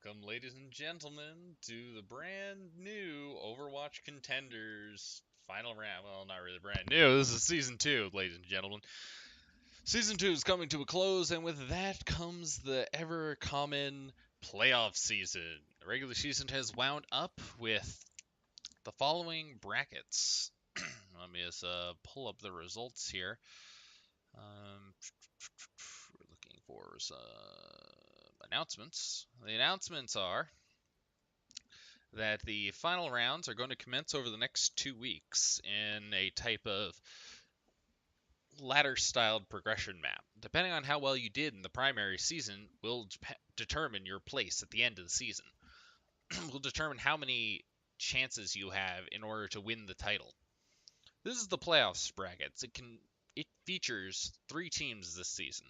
Welcome, ladies and gentlemen, to the brand new Overwatch Contenders final round. Well, not really brand new. This is Season 2, ladies and gentlemen. Season 2 is coming to a close, and with that comes the ever-common playoff season. The regular season has wound up with the following brackets. Let me just pull up the results here. We're looking for some announcements. The announcements are that the final rounds are going to commence over the next 2 weeks in a type of ladder-styled progression map. Depending on how well you did in the primary season will determine your place at the end of the season. Will determine how many chances you have in order to win the title. This is the playoffs brackets. It features 3 teams this season.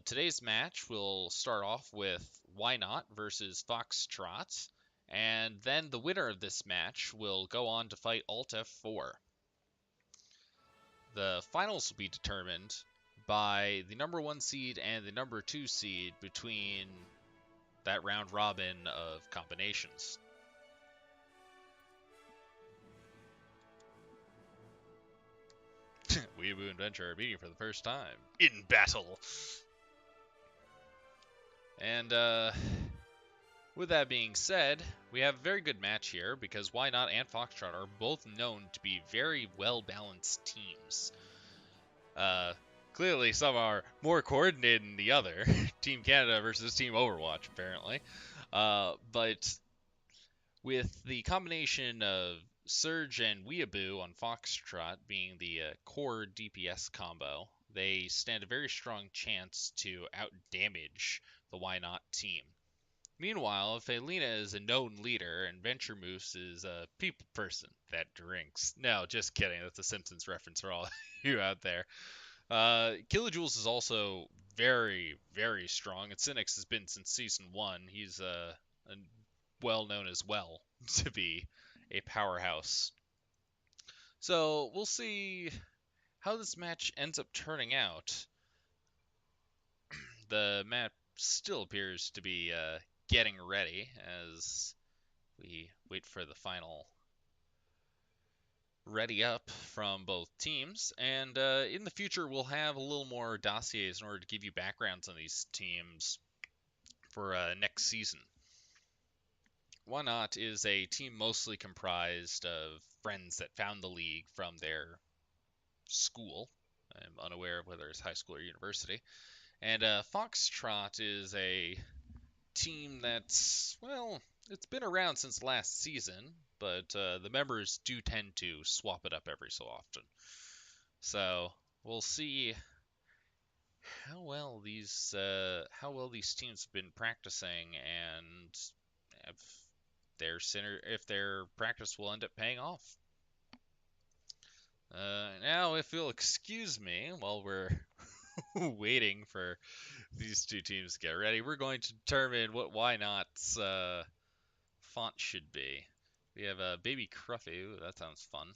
Today's match will start off with Why Not versus Foxtrot, and then the winner of this match will go on to fight Alt F4. The finals will be determined by the number 1 seed and the number 2 seed between that round robin of combinations. Weeaboo and Venture are meeting for the first time in battle. And with that being said, we have a very good match here because Why Not and Foxtrot are both known to be very well-balanced teams. Clearly, some are more coordinated than the other. Team Canada versus Team Overwatch, apparently. But with the combination of Surge and Weeaboo on Foxtrot being the core DPS combo, they stand a very strong chance to out-damage the Why Not team. Meanwhile, if Felina is a known leader and Venture Moose is a people person that drinks. No, just kidding. That's a Simpsons reference for all you out there. Kilojoules is also very, very strong. And Cynics has been since Season 1. He's well known as well to be a powerhouse. So we'll see how this match ends up turning out. The map still appears to be getting ready as we wait for the final ready up from both teams. And in the future, we'll have a little more dossiers in order to give you backgrounds on these teams for next season. Why Not is a team mostly comprised of friends that found the league from their school. I'm unaware of whether it's high school or university. And Foxtrot is a team that's, well, it's been around since last season, but the members do tend to swap it up every so often. So we'll see how well these teams have been practicing and if their practice will end up paying off. Now, if you'll excuse me while we're waiting for these two teams to get ready, we're going to determine what Why Not's font should be. We have Baby Cruffy. Ooh, that sounds fun.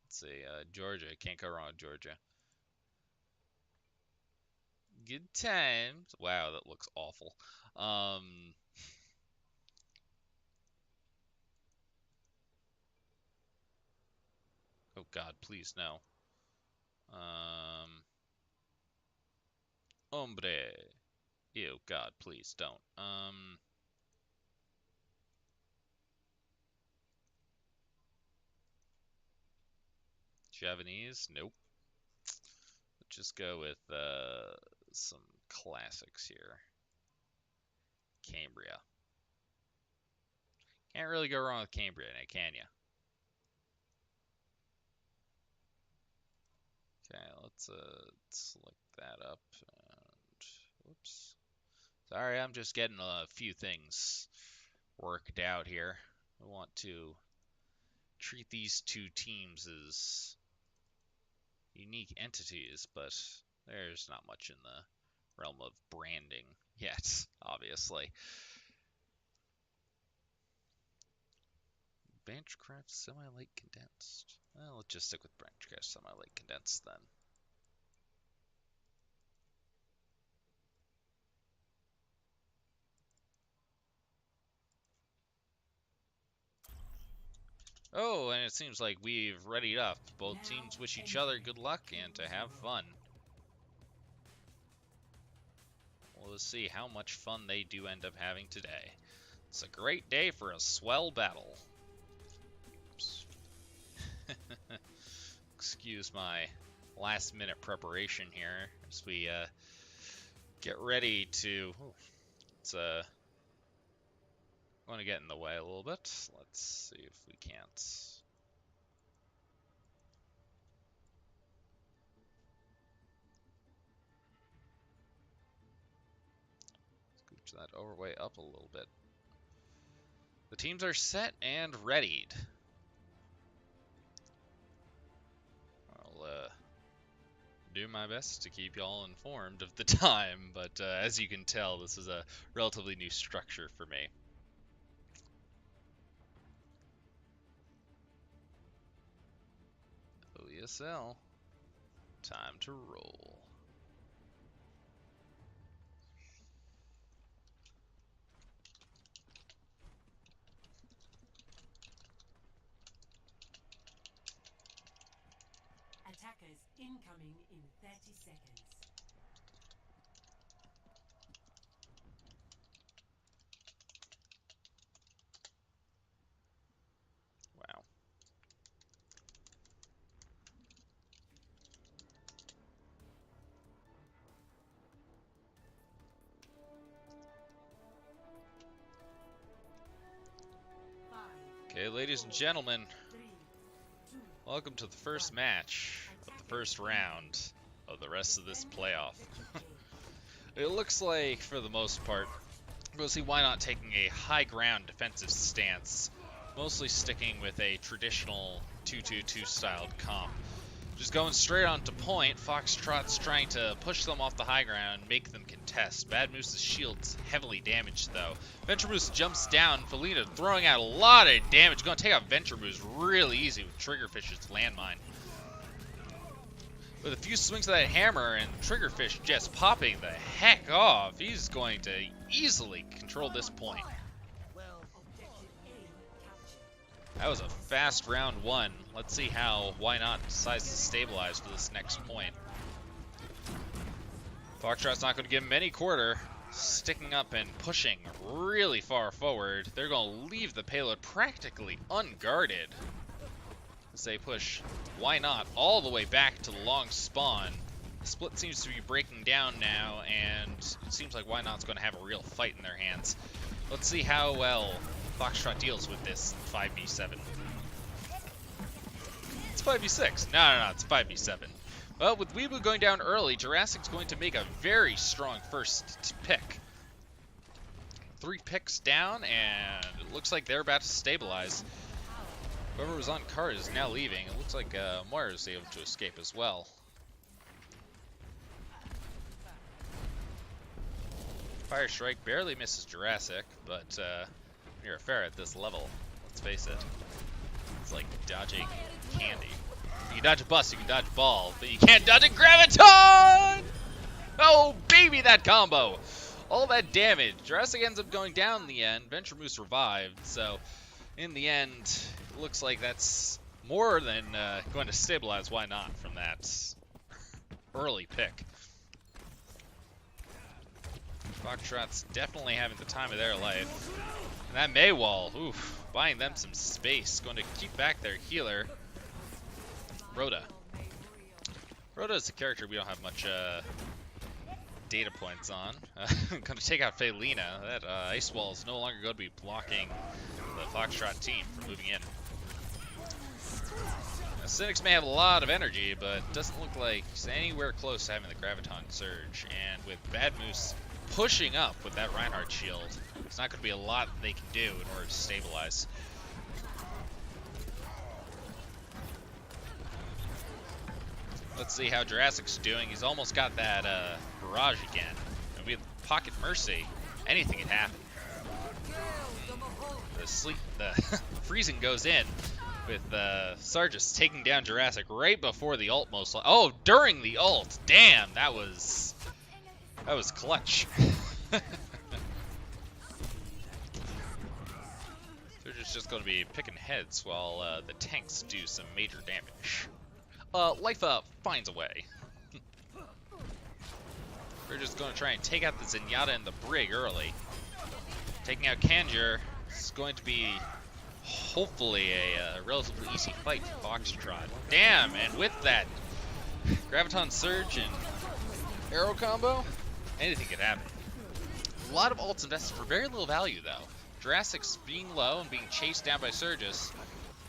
Let's see. Georgia. Can't go wrong with Georgia. Good times. Wow, that looks awful. Oh God, please no. Hombre. Ew, God, please don't. Javanese? Nope. Let's just go with some classics here. Cambria. Can't really go wrong with Cambria, now can ya? Okay, let's select that up. And whoops. Sorry, I'm just getting a few things worked out here. I want to treat these two teams as unique entities, but there's not much in the realm of branding yet, obviously. Benchcraft semi-light condensed. Well, let's just stick with Benchcraft semi-light condensed then. Oh, and it seems like we've readied up. Both teams wish each other good luck and to have fun. Well, let's see how much fun they do end up having today. It's a great day for a swell battle. Oops. Excuse my last-minute preparation here as we get ready to... It's going to get in the way a little bit. Let's see if we can't. Scooch that overway up a little bit. The teams are set and readied. I'll do my best to keep y'all informed of the time, but as you can tell, this is a relatively new structure for me. OeSL, time to roll. Attackers incoming in 30 seconds. Wow. Okay, ladies and gentlemen, welcome to the first match of the first round of the rest of this playoff. It looks like, for the most part, we'll see why not taking a high ground defensive stance, mostly sticking with a traditional 2-2-2 styled comp. Just going straight on to point, Foxtrot's trying to push them off the high ground and make them contest. Bad Moose's shield's heavily damaged though. Venture Moose jumps down, Felina throwing out a lot of damage. Gonna take out Venture Moose really easy with Triggerfish's landmine. With a few swings of that hammer and Triggerfish just popping the heck off, he's going to easily control this point. That was a fast round one. Let's see how Why Not decides to stabilize for this next point. Foxtrot's not going to give him any quarter. Sticking up and pushing really far forward. They're going to leave the payload practically unguarded as they push Why Not all the way back to the long spawn. The split seems to be breaking down now, and it seems like Why Not's going to have a real fight in their hands. Let's see how well Foxtrot deals with this 5v7. It's 5v6. No, it's 5v7. Well, with Weebu going down early, Jurassic's going to make a very strong first pick. 3 picks down, and it looks like they're about to stabilize. Whoever was on card is now leaving. It looks like Moira is able to escape as well. Fire Strike barely misses Jurassic, but when you're a fair at this level, let's face it, it's like dodging candy. You can dodge a bus, you can dodge a ball, but you can't dodge a graviton! Oh, baby, that combo! All that damage. Jurassic ends up going down in the end. Venture Moose revived, so in the end, it looks like that's more than going to stabilize Why Not from that early pick. Foxtrot's definitely having the time of their life. And that Maywall, oof, buying them some space. Going to keep back their healer, Rhoda. Rhoda is a character we don't have much data points on. Going to take out Felina. That ice wall is no longer going to be blocking the Foxtrot team from moving in. Now, Cynics may have a lot of energy, but doesn't look like he's anywhere close to having the Graviton Surge. And with Bad Moose pushing up with that Reinhardt shield, there's not going to be a lot they can do in order to stabilize. Let's see how Jurassic's doing. He's almost got that barrage again. And with Pocket Mercy, anything can happen. The freezing goes in with Sargis taking down Jurassic right before the ult most likely. Oh, during the ult. Damn, that was clutch. They're just just going to be picking heads while the tanks do some major damage. Life Up finds a way. We're just going to try and take out the Zenyatta and the Brig early. Taking out Kanjur is going to be hopefully a relatively easy fight for Foxtrot. Damn, and with that Graviton Surge and Arrow combo, anything could happen. A lot of ults invested for very little value though. Jurassic's being low and being chased down by Surges.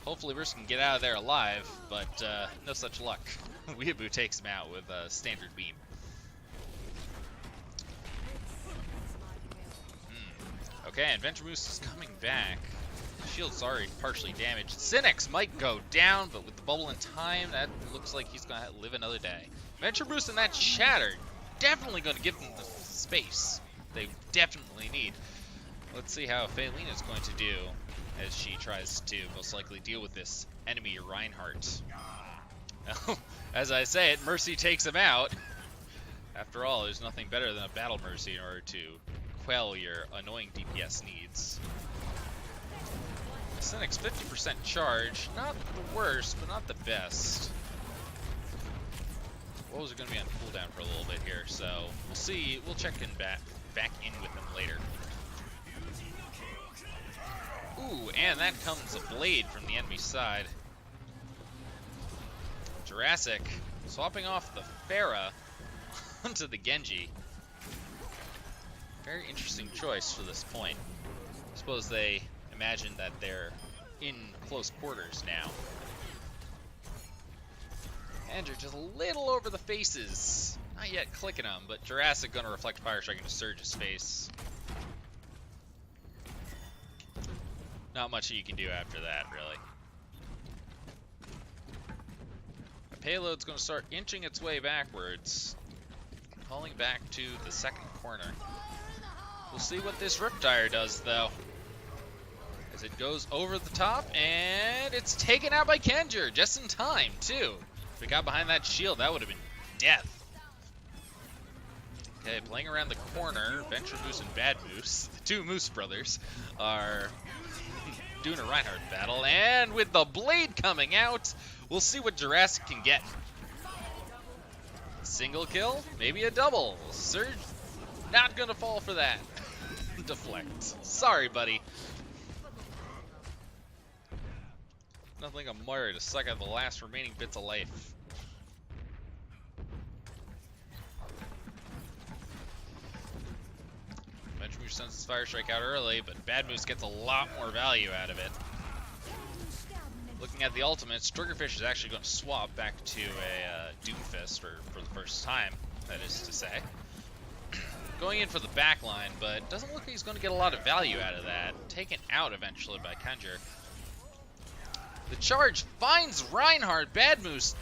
Hopefully Bruce can get out of there alive, but no such luck. Weeaboo takes him out with a standard beam. Okay, and Venturemoose is coming back. Shield's already partially damaged. Cynics might go down, but with the bubble in time, that looks like he's going to live another day. Venturemoose and that Shatter definitely going to give them the space they definitely need. Let's see how Faelina is going to do as she tries to most likely deal with this enemy Reinhardt. As I say it, Mercy takes him out. After all, there's nothing better than a Battle Mercy in order to quell your annoying DPS needs. Cynic's 50% charge, not the worst, but not the best. Wolves are going to be on cooldown for a little bit here, so we'll see. We'll check in back in with them later. Ooh, and that comes a blade from the enemy side. Jurassic swapping off the Pharah onto the Genji. Very interesting choice for this point. I suppose they imagine that they're in close quarters now. Andrew just a little over the faces. Not yet clicking them, but Jurassic gonna reflect Fire Strike into Surge's face. Not much you can do after that, really. The payload's gonna start inching its way backwards, falling back to the second corner. We'll see what this Riptire does, though. As it goes over the top, and it's taken out by Kanjur, just in time, too. If it got behind that shield, that would have been death. Okay, playing around the corner, Venture Moose and Bad Moose, the two Moose brothers, are doing a Reinhardt battle, and with the blade coming out, we'll see what Jurassic can get. Single kill, maybe a double. Surge, not gonna fall for that. Deflect. Sorry, buddy. Nothing like a Moira to suck out the last remaining bits of life. Venture sends his Fire Strike out early, but Bad Moose gets a lot more value out of it. Looking at the ultimates, Triggerfish is actually going to swap back to a Doomfist for the first time, that is to say. Going in for the back line, but doesn't look like he's going to get a lot of value out of that. Taken out eventually by Kanjur. The charge finds Reinhardt. Bad Moose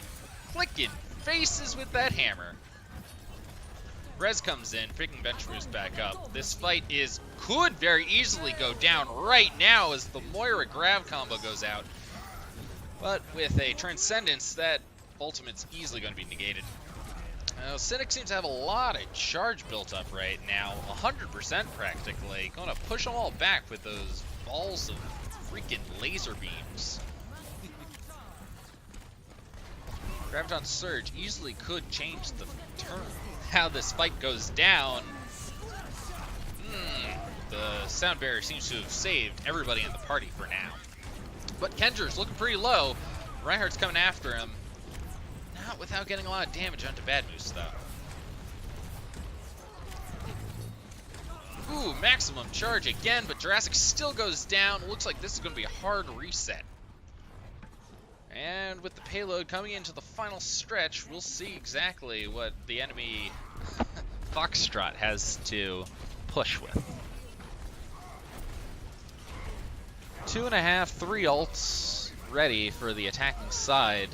clicking faces with that hammer. Rez comes in, picking Venturemoose back up. This fight could very easily go down right now as the Moira grab combo goes out. But with a Transcendence, that ultimate's easily going to be negated. Cynic seems to have a lot of charge built up right now, 100% practically. Going to push them all back with those balls of freaking laser beams. Graviton Surge easily could change the turn. How this fight goes down. The sound barrier seems to have saved everybody in the party for now. But Kendra's looking pretty low. Reinhardt's coming after him. Not without getting a lot of damage onto Bad Moose, though. Ooh, maximum charge again, but Jurassic still goes down. Looks like this is going to be a hard reset. And with the payload coming into the final stretch, we'll see exactly what the enemy Foxtrot has to push with. 2.5, 3 ults ready for the attacking side.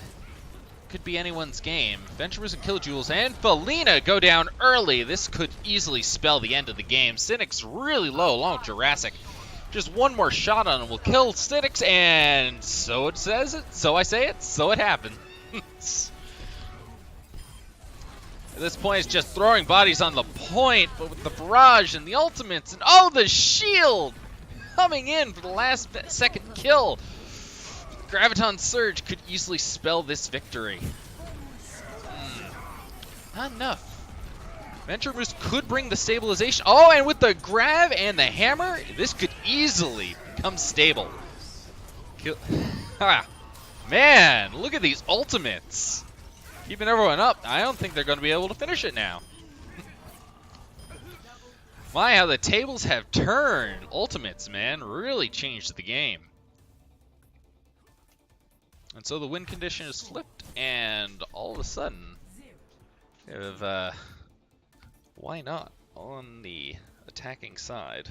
Could be anyone's game. Venturers and Killjewels and Felina go down early. This could easily spell the end of the game. Cynic's really low along with Jurassic. Just one more shot on him will kill Cynics, and so it says it, so I say it, so it happened. At this point, it's just throwing bodies on the point, but with the barrage and the ultimates, and oh, the shield! coming in for the last second kill. Graviton Surge could easily spell this victory. Not enough. Venture Boost could bring the stabilization. Oh, and with the grab and the hammer, this could easily become stable. Man, look at these ultimates. Keeping everyone up. I don't think they're going to be able to finish it now. My, how the tables have turned. Ultimates, man, really changed the game. And so the win condition is flipped, and all of a sudden, why not on the attacking side?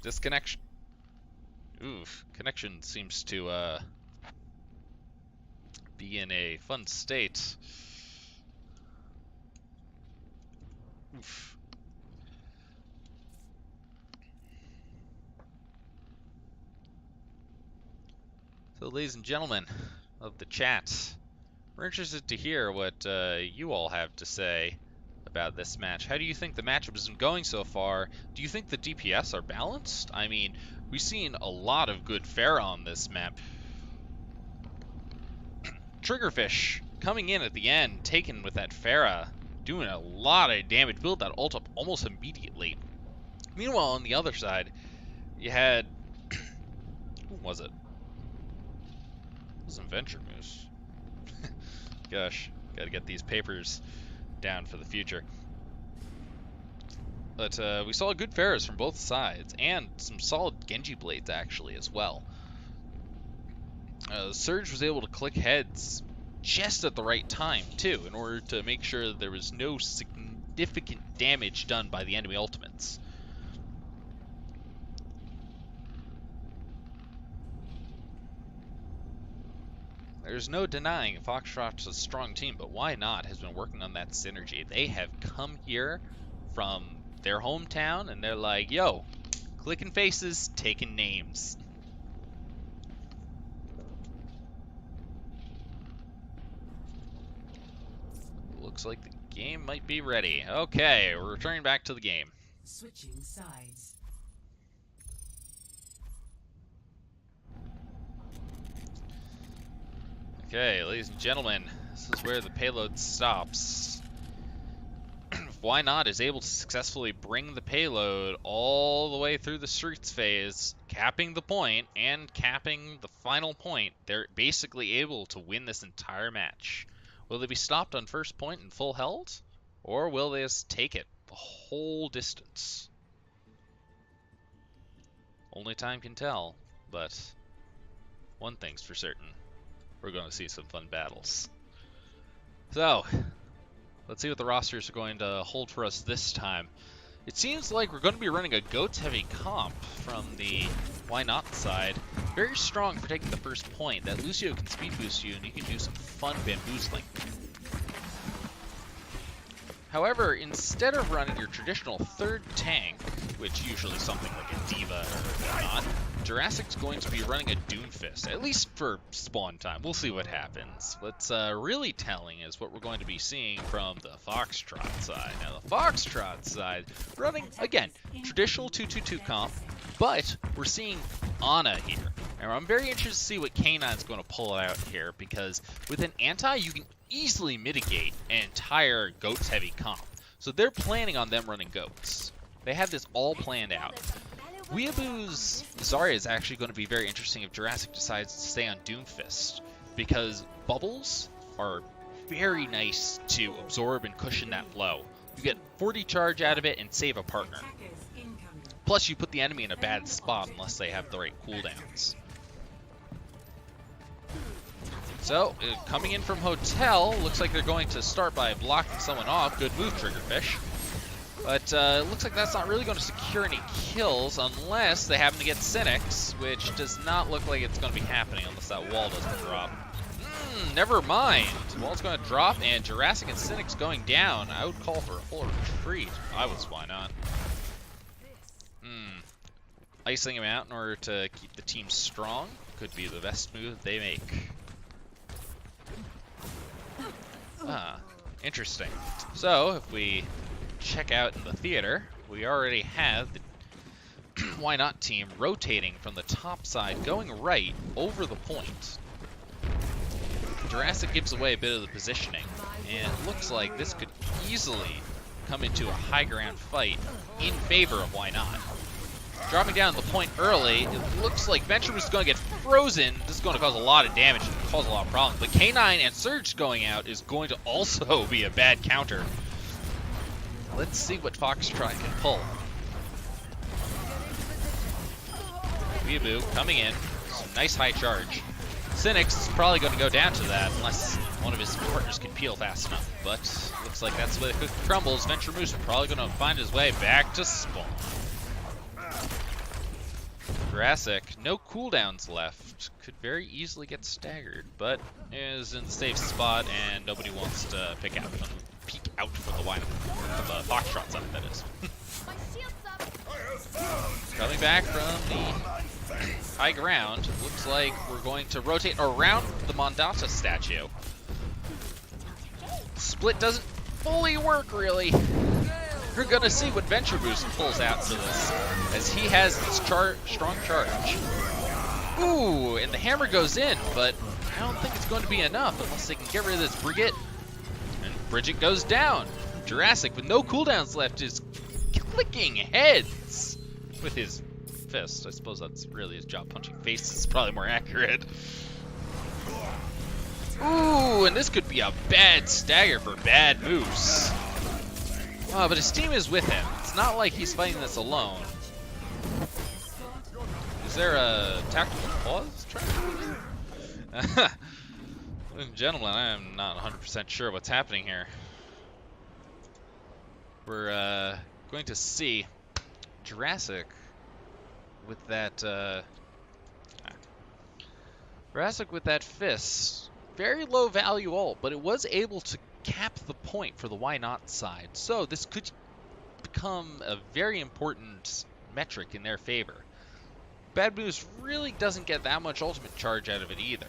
Disconnection. Oof, connection seems to be in a fun state. Oof. So, ladies and gentlemen of the chat, we're interested to hear what you all have to say about this match. How do you think the matchup has been going so far? Do you think the DPS are balanced? I mean, we've seen a lot of good Pharah on this map. Triggerfish coming in at the end, taken with that Pharah, doing a lot of damage, build that ult up almost immediately. Meanwhile, on the other side, you had... who was it? It wasn't Venture Moose. Gosh, gotta get these papers down for the future. But we saw good Pharahs from both sides, and some solid Genji blades actually as well. Surge was able to click heads just at the right time too, in order to make sure that there was no significant damage done by the enemy ultimates. There's no denying Foxtrot's a strong team, but why not has been working on that synergy. They have come here from their hometown, and they're like, yo, clicking faces, taking names. Looks like the game might be ready. Okay, we're returning back to the game. Switching sides. Okay, ladies and gentlemen, this is where the payload stops. Why Not is able to successfully bring the payload all the way through the streets phase, capping the point and capping the final point. They're basically able to win this entire match. Will they be stopped on first point and full health? Or will they just take it the whole distance? Only time can tell, but one thing's for certain. We're going to see some fun battles. So, let's see what the rosters are going to hold for us this time. It seems like we're going to be running a goats heavy comp from the Why Not side. Very strong for taking the first point. That Lucio can speed boost you and you can do some fun bamboozling. However, instead of running your traditional third tank, which usually is something like a Diva or whatnot, Jurassic's going to be running a Doomfist, at least for spawn time. We'll see what happens. What's really telling is what we're going to be seeing from the Foxtrot side. Now, the Foxtrot side, running, again, traditional 2-2-2 comp, but we're seeing Ana here. And I'm very interested to see what K9's going to pull out here, because with an anti, you can easily mitigate an entire goats heavy comp. So they're planning on them running goats. They have this all planned out. Weeaboo's Zarya is actually going to be very interesting if Jurassic decides to stay on Doomfist, because bubbles are very nice to absorb and cushion that blow. You get 40 charge out of it and save a partner. Plus you put the enemy in a bad spot unless they have the right cooldowns. So, coming in from Hotel, looks like they're going to start by blocking someone off. Good move, Triggerfish. But it looks like that's not really going to secure any kills unless they happen to get Cynics, which does not look like it's going to be happening unless that wall doesn't drop. Never mind. The wall's going to drop, and Jurassic and Cynics going down. I would call for a full retreat. I was, why not? Icing him out in order to keep the team strong could be the best move they make. Interesting. So, if we check out in the theater, we already have the Why Not team rotating from the top side, going right over the point. Jurassic gives away a bit of the positioning, and it looks like this could easily come into a high ground fight in favor of Why Not. Dropping down the point early, it looks like Venture is going to get frozen. This is going to cause a lot of damage and cause a lot of problems. But K9 and Surge going out is going to also be a bad counter. Let's see what Foxtrot can pull. Weeaboo coming in, some nice high charge. Cynics is probably going to go down to that unless one of his partners can peel fast enough. But looks like that's the way the cookie crumbles. Venture Moose probably going to find his way back to spawn. Jurassic, no cooldowns left. Could very easily get staggered, but is in the safe spot and nobody wants to peek out for the Foxtrot side, that is. Coming back from the high ground, looks like we're going to rotate around the Mondata statue. Split doesn't fully work, really. We're gonna see what Venture Boost pulls out for this, as he has this strong charge. Ooh, and the hammer goes in, but I don't think it's going to be enough unless they can get rid of this Bridget. And Bridget goes down. Jurassic, with no cooldowns left, is clicking heads with his fist. I suppose that's really his job. Punching faces is probably more accurate. Ooh, and this could be a bad stagger for Bad Moose. But his team is with him. It's not like he's fighting this alone. Is there a tactical pause track? Ladies and gentlemen, I am not 100% sure what's happening here. We're going to see Jurassic with that fist. Very low value ult, but it was able to cap the point for the Why Not side. So this could become a very important metric in their favor. Bad Moose really doesn't get that much ultimate charge out of it either.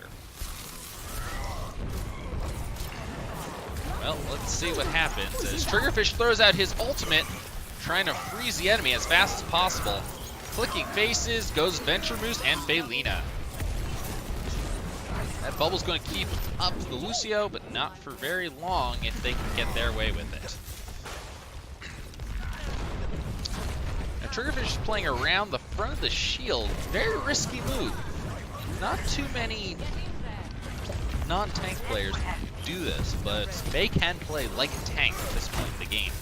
Well, let's see what happens as Triggerfish throws out his ultimate, trying to freeze the enemy as fast as possible. Clicking faces goes Venture Moose and Felina. That bubble's going to keep up the Lucio, but not for very long if they can get their way with it. Now, Triggerfish is playing around the front of the shield. Very risky move. Not too many non-tank players do this, but they can play like a tank at this point in the game.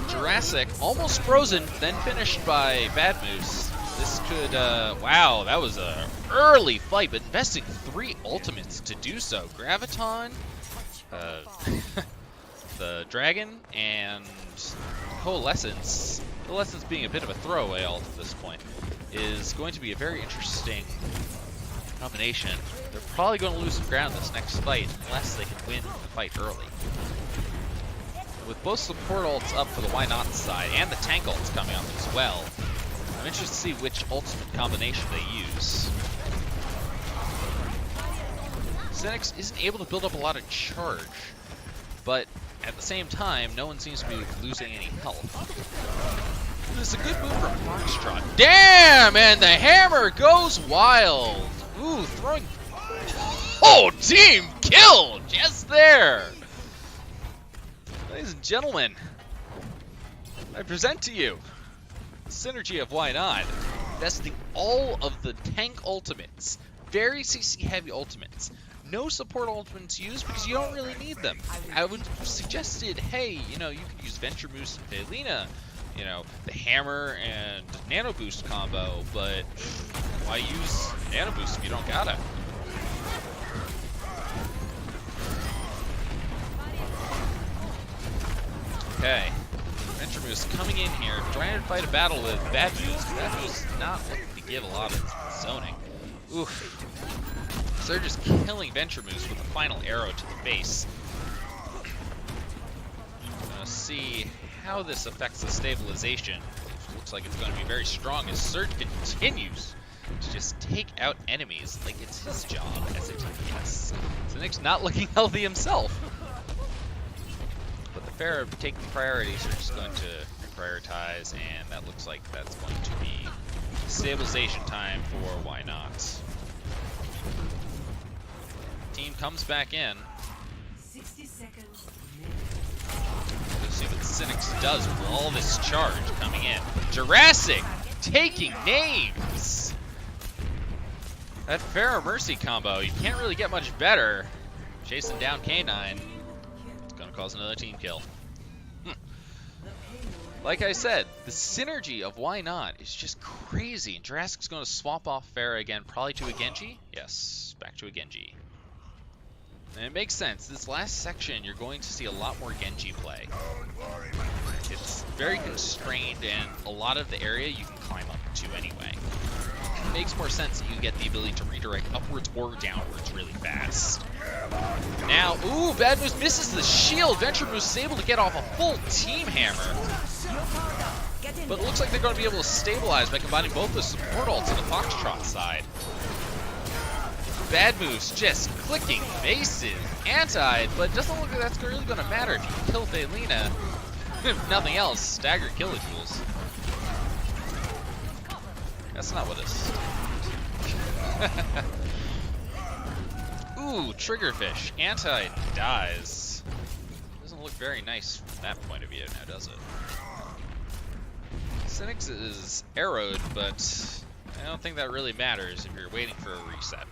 Jurassic, almost frozen, then finished by Bad Moose. This could, wow, that was an early fight, but investing 3 ultimates to do so. Graviton, the Dragon, and Coalescence. Coalescence being a bit of a throwaway ult at this point, is going to be a very interesting combination. They're probably going to lose some ground this next fight, unless they can win the fight early. With both support ults up for the Why Not side, and the tank ults coming up as well, I'm interested to see which ultimate combination they use. Cynics isn't able to build up a lot of charge, but at the same time, no one seems to be losing any health. This is a good move from Foxtrot. Damn! And the hammer goes wild! Ooh, throwing... Oh, team kill! Just there! Ladies and gentlemen, I present to you the synergy of Why Not. Investing all of the tank ultimates, very CC heavy ultimates. No support ultimates used because you don't really need them. I would have suggested, hey, you know, you could use Venture Moose and Felina, you know, the hammer and nano boost combo, but why use nano boost if you don't gotta? Okay, Venture Moose coming in here, trying to fight a battle with Bad Moose. Bad Moose not looking to give a lot of zoning. Oof. Surge is killing Venture Moose with a final arrow to the face. Gonna see how this affects the stabilization. It looks like it's going to be very strong as Surge continues to just take out enemies like it's his job as a TPS. So Nick's not looking healthy himself. But the Farah taking priorities, we're just going to prioritize, and that looks like that's going to be stabilization time for Why Not. Team comes back in. 60 seconds. Let's see what Cynics does with all this charge coming in. Jurassic taking names! That Pharaoh Mercy combo, you can't really get much better. Chasing down K9. It's gonna cause another team kill. Like I said, the synergy of Why Not is just crazy. And Jurassic's gonna swap off Farah again, probably to a Genji? Yes, back to a Genji. And it makes sense. This last section, you're going to see a lot more Genji play. It's very constrained, and a lot of the area you can climb up to anyway. It makes more sense that you get the ability to redirect upwards or downwards really fast. Now, ooh, Bad Moose misses the shield. Venture Moose is able to get off a full team hammer. But it looks like they're going to be able to stabilize by combining both the support ults and the Foxtrot side. Bad Moves just clicking faces, anti, but it doesn't look like that's really going to matter if you kill Thaylina. If nothing else, stagger kilojoules. That's not what this is. Ooh, Triggerfish. Anti dies. Doesn't look very nice from that point of view now, does it? Cynics is arrowed, but I don't think that really matters if you're waiting for a reset.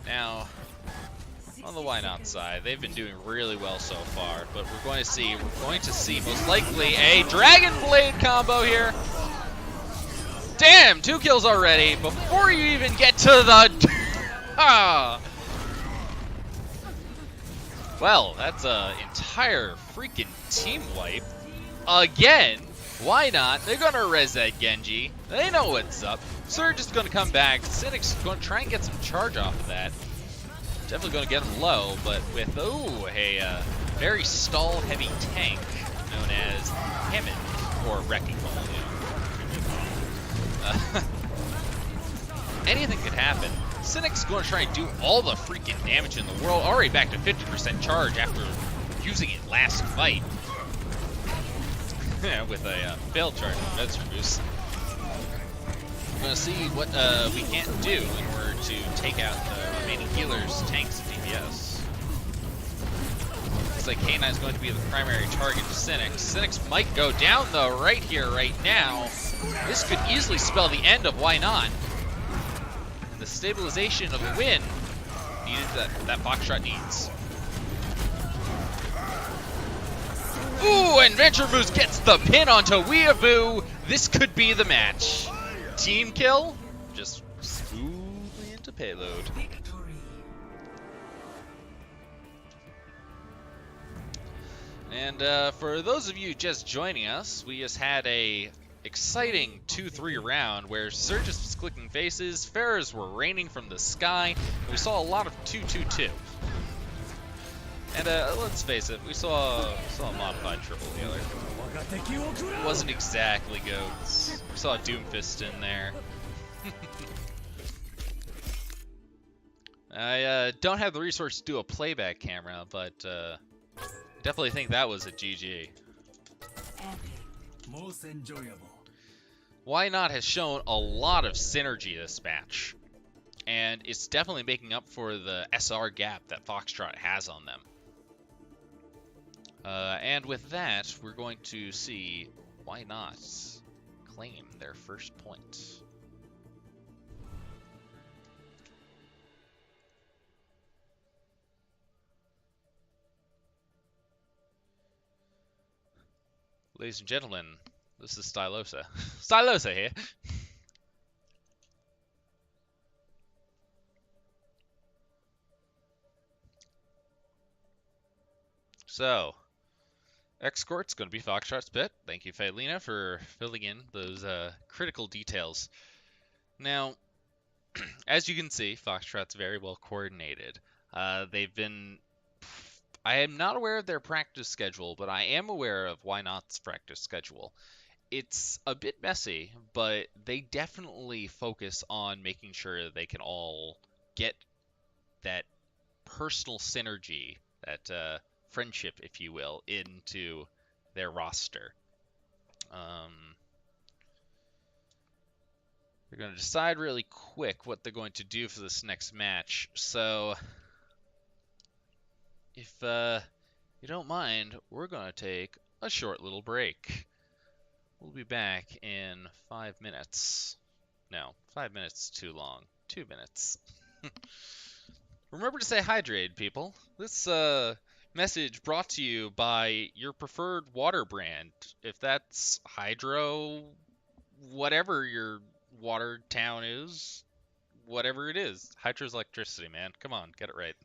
Now, on the Why Not side, they've been doing really well so far, but we're going to see most likely a Dragon Blade combo here. Damn, 2 kills already before you even get to the... Well, that's an entire freaking team wipe. Again, Why Not? They're going to res that Genji. They know what's up. Surge is going to come back. Cynic's going to try and get some charge off of that. Definitely going to get him low, but with, a very stall-heavy tank known as Hammond, or Wrecking Ball. Anything could happen. Cynic's going to try and do all the freaking damage in the world. Already back to 50% charge after using it last fight. With a failed charge from Venture Boost. We're going to see what we can't do in order to take out the remaining healers, tanks, and DPS. Looks like K9 is going to be the primary target to Cynics. Cynics might go down, though, right here, right now. This could easily spell the end of Why Not. And the stabilization of the win needed that Foxtrot needs. Ooh, and Venture Moose gets the pin onto Weeaboo. This could be the match. Team kill, just smoothly into payload. And for those of you just joining us, we just had a exciting 2-3 round where Surges was clicking faces, Pharaohs were raining from the sky, and we saw a lot of 2-2-2. And let's face it, we saw a modified triple healer. It wasn't exactly goats. We saw a Doomfist in there. I don't have the resource to do a playback camera, but definitely think that was a GG. Most enjoyable. Why Not has shown a lot of synergy this match, and it's definitely making up for the SR gap that Foxtrot has on them. And with that, we're going to see Why Not claim their first point. Ladies and gentlemen, this is Stylosa. Stylosa here. So, X-Court's going to be Foxtrot's pit. Thank you, Thaylina, for filling in those critical details. Now, as you can see, Foxtrot's very well coordinated. They've been... I am not aware of their practice schedule, but I am aware of Why Not's practice schedule. It's a bit messy, but they definitely focus on making sure they can all get that personal synergy that friendship, if you will, into their roster. They're going to decide really quick what they're going to do for this next match. So, if you don't mind, we're going to take a short little break. We'll be back in 5 minutes. No, 5 minutes is too long. 2 minutes. Remember to stay hydrated, people. This message brought to you by your preferred water brand. If that's Hydro, whatever your water town is, whatever it is. Hydro's electricity, man. Come on, get it right.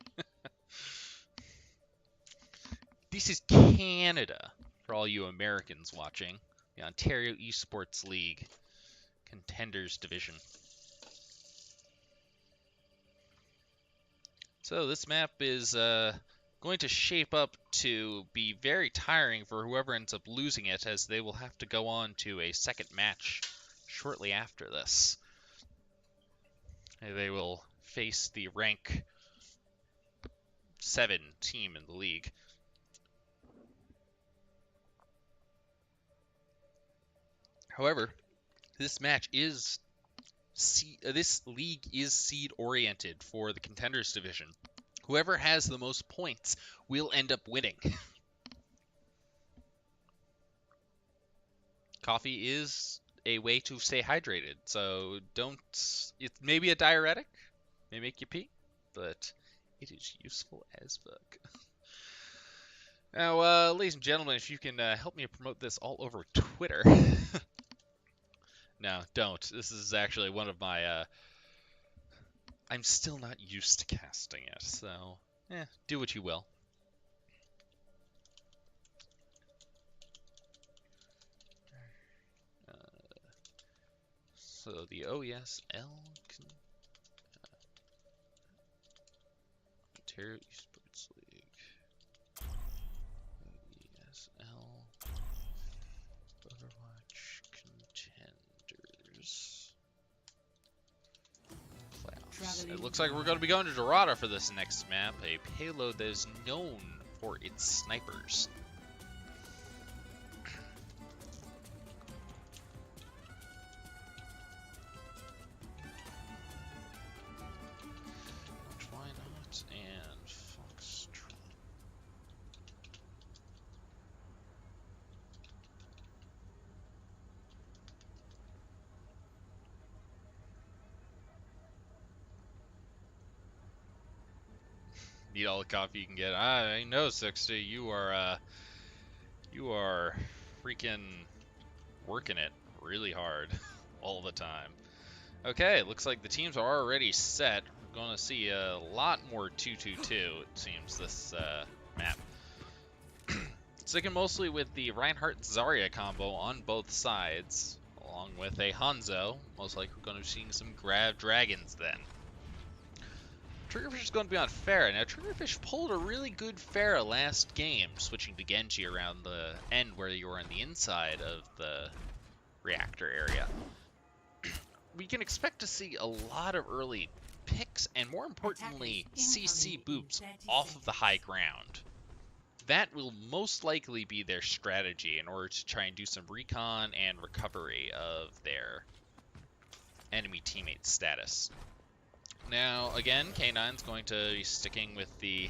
This is Canada, for all you Americans watching. The Ontario Esports League Contenders division. So this map is going to shape up to be very tiring for whoever ends up losing it, as they will have to go on to a second match shortly after this. They will face the rank 7 team in the league. However, this match is this league is seed oriented for the Contenders division. Whoever has the most points will end up winning. Coffee is a way to stay hydrated, so don't. It may be a diuretic, may make you pee, but it is useful as fuck. Now, ladies and gentlemen, if you can help me promote this all over Twitter. No, don't. This is actually one of my, I'm still not used to casting it, so, do what you will. So, the OeSL, Ontario Esports League, OeSL Overwatch Contenders playoffs. It looks like we're going to be going to Dorado for this next map, a payload that is known for its snipers. Why not? And Foxtrot. Need all the coffee you can get. I know, 60. You are freaking working it really hard all the time. Okay, looks like the teams are already set. We're going to see a lot more 2-2-2, it seems, this map. Sticking mostly with the Reinhardt-Zarya combo on both sides, along with a Hanzo. Most likely we're going to be seeing some Grab Dragons then. Triggerfish is going to be on Pharah. Now, Triggerfish pulled a really good Pharah last game, switching to Genji around the end where you were on the inside of the reactor area. We can expect to see a lot of early picks and, more importantly, CC boops off of the high ground. That will most likely be their strategy in order to try and do some recon and recovery of their enemy teammate status. Now, again, K9's going to be sticking with the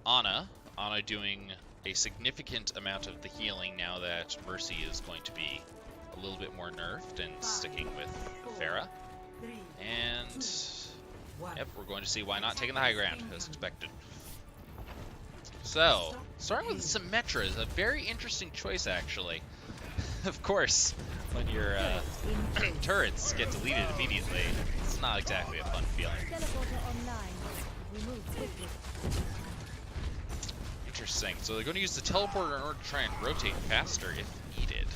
Ana. Ana doing a significant amount of the healing now that Mercy is going to be a little bit more nerfed, and sticking with Pharah. And, yep, we're going to see why not taking the high ground, as expected. So, starting with Symmetra is a very interesting choice, actually. Of course, when your turrets get deleted immediately, it's not exactly a fun feeling. Interesting. So they're going to use the teleporter in order to try and rotate faster if needed.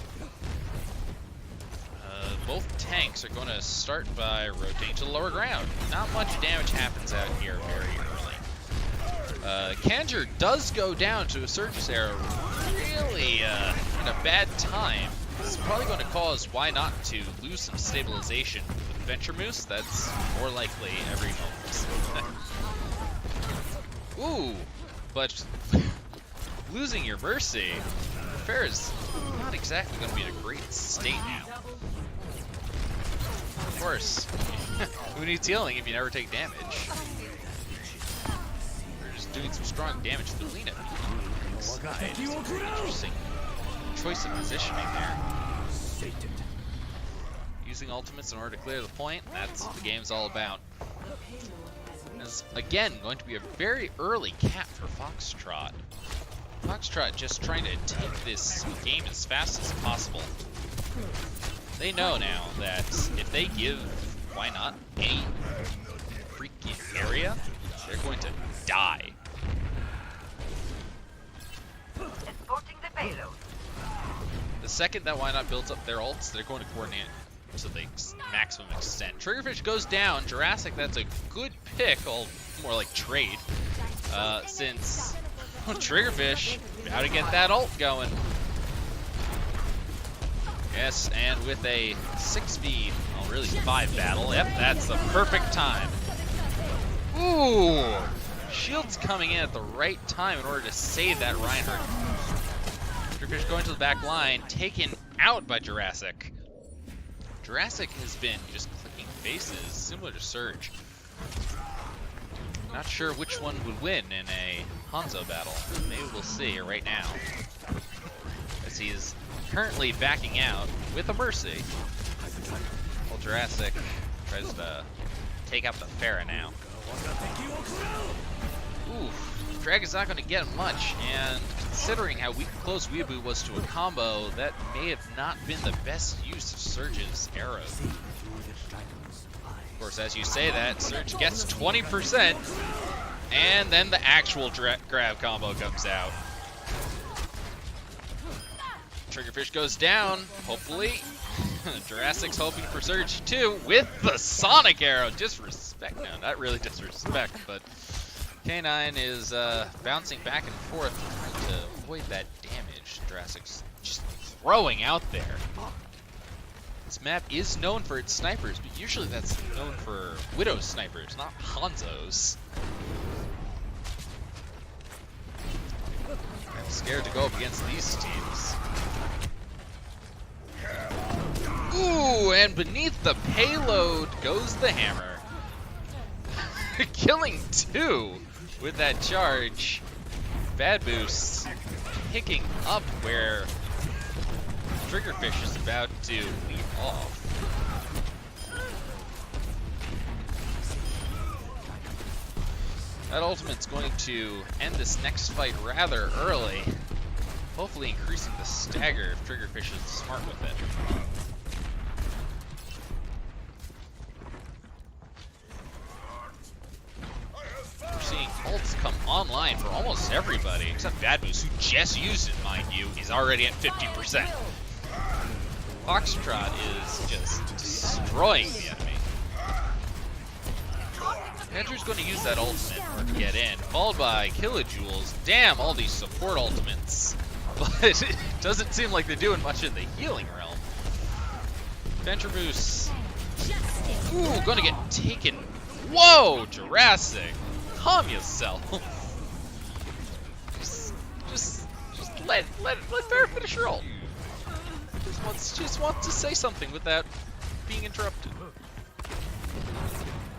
Both tanks are going to start by rotating to the lower ground. Not much damage happens out here very early. Kanjur does go down to a Surge's arrow really in a bad time. This is probably going to cause Why Not to lose some stabilization. With Venture Moose, that's more likely every moment. Ooh, but losing your Mercy, Farah's not exactly going to be in a great state now. Of course, who needs healing if you never take damage? We're just doing some strong damage to the Lina. Interesting choice of positioning there. Using ultimates in order to clear the point, that's what the game's all about. It's, again, going to be a very early cap for Foxtrot. Foxtrot just trying to take this game as fast as possible. They know now that if they give, why not, any freaking area, they're going to die. Transporting the payload. The second that why not builds up their ults, they're going to coordinate to the maximum extent. Triggerfish goes down. Jurassic, that's a good pick, or more like trade, since Triggerfish how to get that ult going. Yes, and with a 6v, well, really 5 battle. Yep, that's the perfect time. Ooh, shield's coming in at the right time in order to save that Reinhardt. Triggerfish going to the back line, taken out by Jurassic. Jurassic has been just clicking faces, similar to Surge. Not sure which one would win in a Hanzo battle. Maybe we'll see right now. As he's currently backing out with a Mercy. While Jurassic tries to take out the Pharah now. Oof, Dragon's not going to get much, and considering how close Weeaboo was to a combo, that may have not been the best use of Surge's arrows. Of course, as you say that, Surge gets 20%, and then the actual grab combo comes out. Triggerfish goes down, hopefully. Jurassic's hoping for Surge too, with the Sonic Arrow. Disrespect, no, not really disrespect, but K9 is bouncing back and forth, trying to avoid that damage Jurassic's just throwing out there. This map is known for its snipers, but usually that's known for Widow snipers, not Hanzos. I'm scared to go up against these teams. Ooh, and beneath the payload goes the hammer. Killing 2 with that charge. Bad Boost picking up where Triggerfish is about to lead off. That ultimate's going to end this next fight rather early, hopefully increasing the stagger if Triggerfish is smart with it. We're seeing ults come online for almost everybody, except Bad Boost, who just used it, mind you. He's already at 50%. Foxtrot is just destroying the enemy. Andrew's going to use that ultimate in order to get in, followed by Kilojoules. Damn, all these support ultimates. But it doesn't seem like they're doing much in the healing realm. Venture Boost. Ooh, gonna get taken. Whoa, Jurassic. Calm yourself. just let Farah finish her ult. Just wants to say something without being interrupted.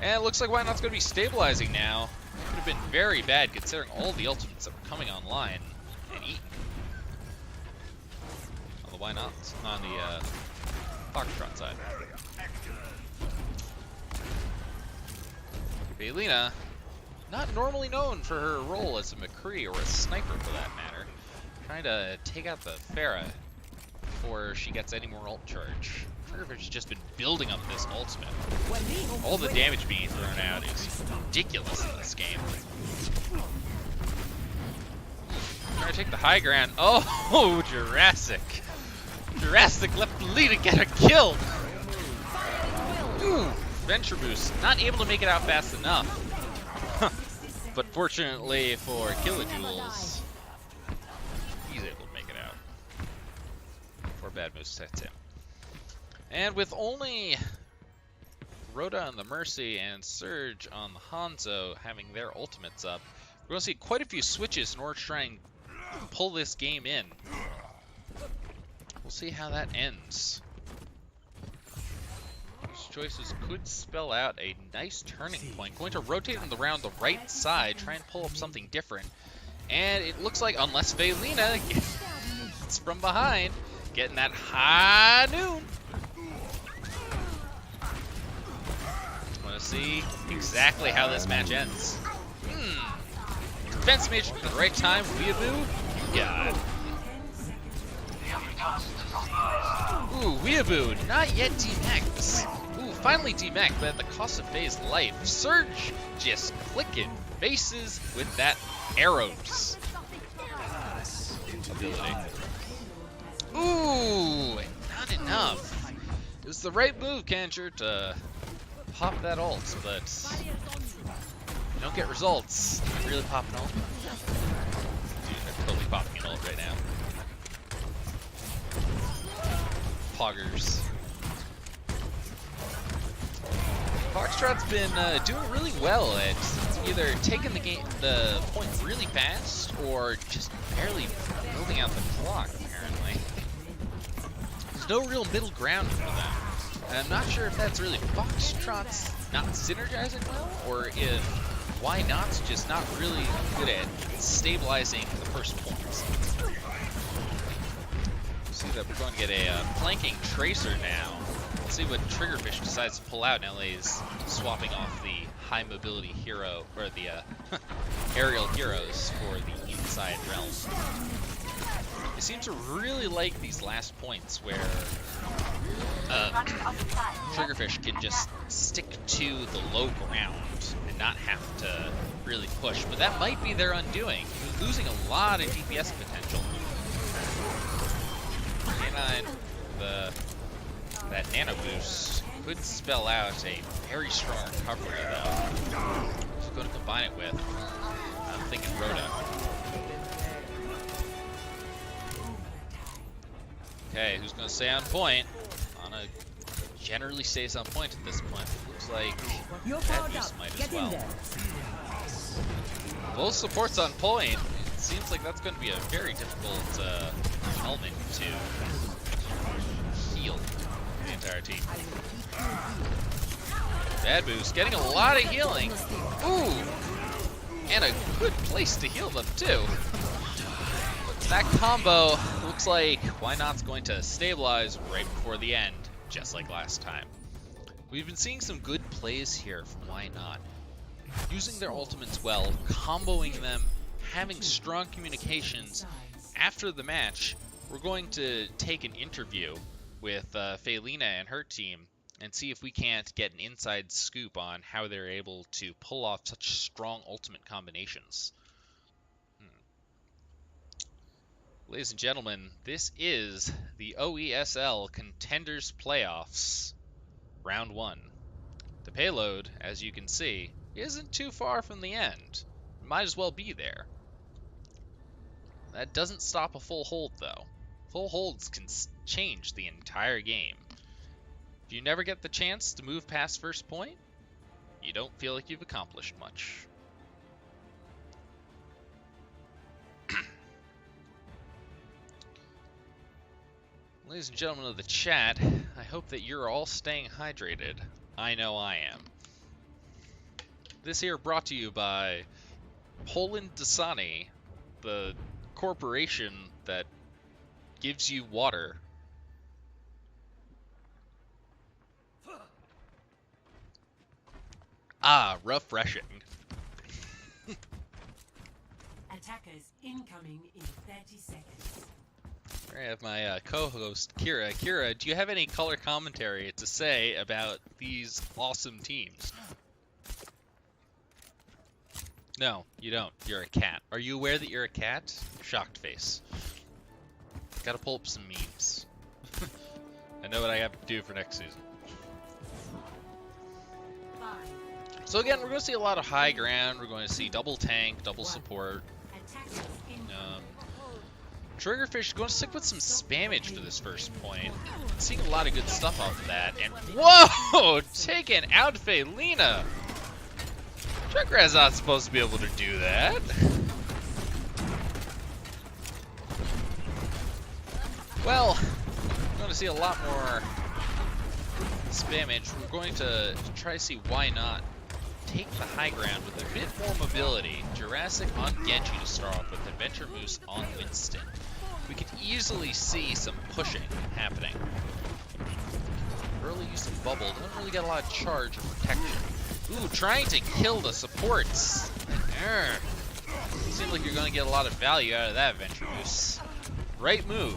And it looks like Why Not's going to be stabilizing now. Could have been very bad considering all the ultimates that were coming online and eaten. On the Why Not on the Foxtrot side. Baylina, not normally known for her role as a McCree or a sniper for that matter, trying to take out the Pharah before she gets any more ult charge. Triggerfish has just been building up this ultimate. All the damage being thrown out is ridiculous in this game. Trying to take the high ground. Oh, Jurassic. Jurassic left Lina get a kill. Ooh, Venture Boost. Not able to make it out fast enough. But fortunately for Kilojoules, he's able to make it out. Before Bad Moose sets him. And with only Rhoda on the Mercy and Surge on the Hanzo having their ultimates up, we're going to see quite a few switches in order to try and pull this game in. We'll see how that ends. These choices could spell out a nice turning point. Going to rotate them around the right side, try and pull up something different. And it looks like, unless Felina gets from behind, getting that high noon. Want to see exactly how this match ends. Defense mage at the right time. Weeaboo, you got it. Ooh, Weeaboo, not yet demechs. Ooh, finally demech, but at the cost of Faye's life. Surge just clicking faces with that arrows ability. Ooh, not enough. It was the right move, Kancher, to pop that ult, but you don't get results. You really pop an ult? Dude, I'm totally popping an ult right now. Poggers. Foxtrot's been doing really well at either taking the point really fast, or just barely building out the clock, apparently. There's no real middle ground for them. And I'm not sure if that's really Foxtrot's not synergizing well, or if Why Not's just not really good at stabilizing the first points. See that we're going to get a flanking tracer now. Let's see what Triggerfish decides to pull out. Now he's swapping off the high mobility hero, or the aerial heroes for the inside realm. They seem to really like these last points where Triggerfish can just stick to the low ground and not have to really push. But that might be their undoing. He's losing a lot of DPS potential. K9, that nano boost could spell out a very strong recovery though. Just going to combine it with, I'm thinking Rhoda. Okay, who's going to stay on point? Ana generally stays on point at this point. Looks like that boost might as well. Both supports on point. It seems like that's going to be a very difficult element to heal the entire team. Bad boost, getting a lot of healing. Ooh! And a good place to heal them too. That combo looks like Why Not's going to stabilize right before the end, just like last time. We've been seeing some good plays here from Why Not. Using their ultimates well, comboing them, having strong communications. After the match, we're going to take an interview with Felina and her team and see if we can't get an inside scoop on how they're able to pull off such strong ultimate combinations. Ladies and gentlemen, this is the OeSL Contenders Playoffs, Round 1. The payload, as you can see, isn't too far from the end. Might as well be there. That doesn't stop a full hold, though. Full holds can change the entire game. If you never get the chance to move past first point, you don't feel like you've accomplished much. Ladies and gentlemen of the chat, I hope that you're all staying hydrated. I know I am. This here brought to you by Poland Dasani, the corporation that gives you water. Ah, refreshing. Attackers incoming in 30 seconds. I have my co-host, Kira. Kira, do you have any color commentary to say about these awesome teams? No, you don't. You're a cat. Are you aware that you're a cat? Shocked face. Gotta pull up some memes. I know what I have to do for next season. So again, we're going to see a lot of high ground. We're going to see double tank, double support. Triggerfish is going to stick with some spammage for this first point. Seeing a lot of good stuff off of that. And whoa! Taking out Felina! Trigger is not supposed to be able to do that. Well, we're going to see a lot more spammage. We're going to try to see why not take the high ground with a bit more mobility. Jurassic on Genji to start off with, Adventure Moose on Winston. We could easily see some pushing happening. Early use of bubble, don't really get a lot of charge or protection. Ooh, trying to kill the supports. Seems like you're going to get a lot of value out of that, Adventure Moose. Right move.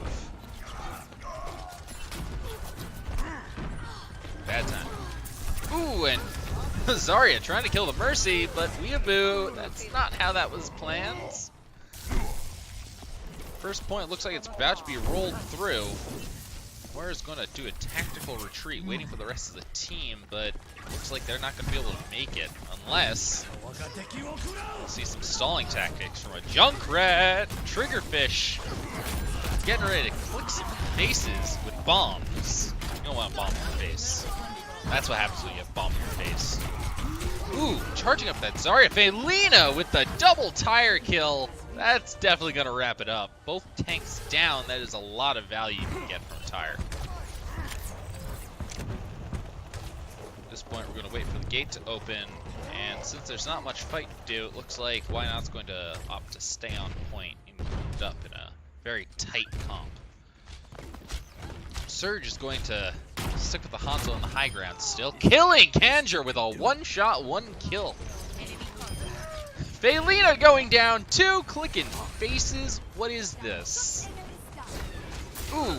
Bad time. Ooh, and Zarya trying to kill the Mercy, but weeaboo, that's not how that was planned. First point looks like it's about to be rolled through. Moira is going to do a tactical retreat, waiting for the rest of the team, but looks like they're not going to be able to make it unless we'll see some stalling tactics from a Junkrat. Triggerfish getting ready to click some faces with bombs. You don't want a bomb in your face. That's what happens when you have bomb in your face. Ooh, charging up that Zarya. Felina with the double tire kill. That's definitely going to wrap it up. Both tanks down. That is a lot of value you can get from a tire. At this point, we're going to wait for the gate to open. And since there's not much fight to do, it looks like Why Not's going to opt to stay on point and moved up in a very tight comp. Surge is going to stick with the Hanzo on the high ground still. Killing Kanjur with a one-shot, one-kill. Felina going down, 2 clicking faces. What is this? Ooh,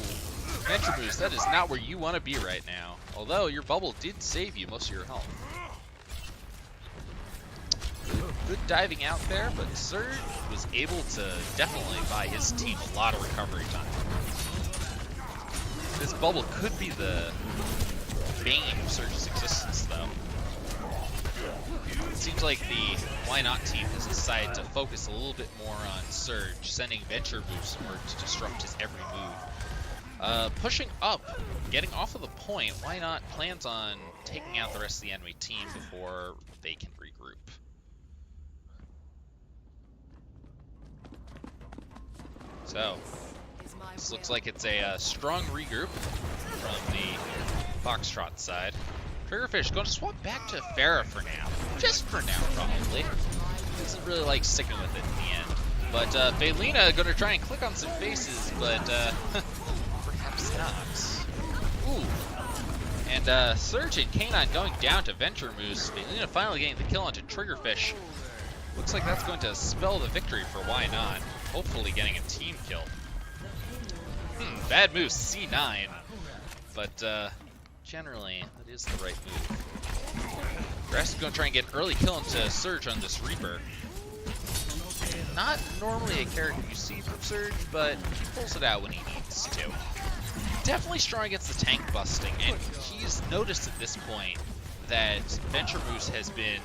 Venture Boost, that is not where you want to be right now. Although your bubble did save you most of your health. Good diving out there, but Surge was able to definitely buy his team a lot of recovery time. This bubble could be the bane of Surge's existence, though. It seems like the Why Not team has decided to focus a little bit more on Surge, sending Venture Boost in order to disrupt his every move. Pushing up, getting off of the point, Why Not plans on taking out the rest of the enemy team before they can regroup. So, this looks like it's a strong regroup from the Foxtrot side. Triggerfish going to swap back to Pharah for now. Just for now, probably. Doesn't really like sticking with it in the end. But Felina going to try and click on some faces, but perhaps not. Ooh. And Surge and K9 going down to Venture Moose. Felina finally getting the kill onto Triggerfish. Looks like that's going to spell the victory for Why Not. Hopefully getting a team kill. Bad move, C9. But generally, that is the right move. Grass is going to try and get an early kill into Surge on this Reaper. Not normally a character you see from Surge, but he pulls it out when he needs to. Definitely strong against the tank busting, and he's noticed at this point that Venture Moose has been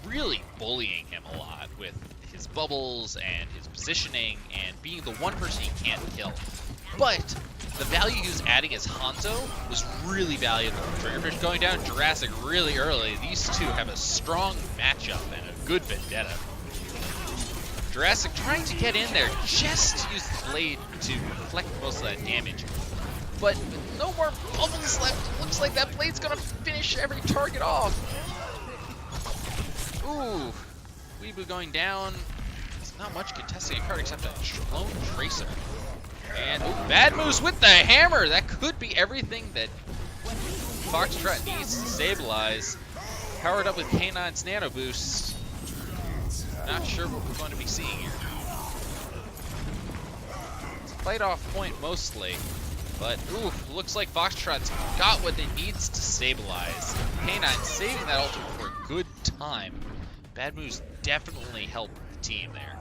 really bullying him a lot with his bubbles and his positioning and being the one person he can't kill. But the value he was adding as Hanzo was really valuable. Triggerfish going down Jurassic really early. These two have a strong matchup and a good vendetta. Jurassic trying to get in there just to use the blade to deflect most of that damage. But with no more bubbles left, it looks like that blade's gonna finish every target off. Ooh, Weeaboo going down. It's not much contesting a card except a lone Tracer. And ooh, Bad Moves with the hammer. That could be everything that Foxtrot needs to stabilize. Powered up with K9's Nano Boost. Not sure what we're going to be seeing here. It's a fight off point mostly. But, ooh, looks like Foxtrot's got what it needs to stabilize. K9 saving that ultimate for a good time. Bad Moves definitely helped the team there.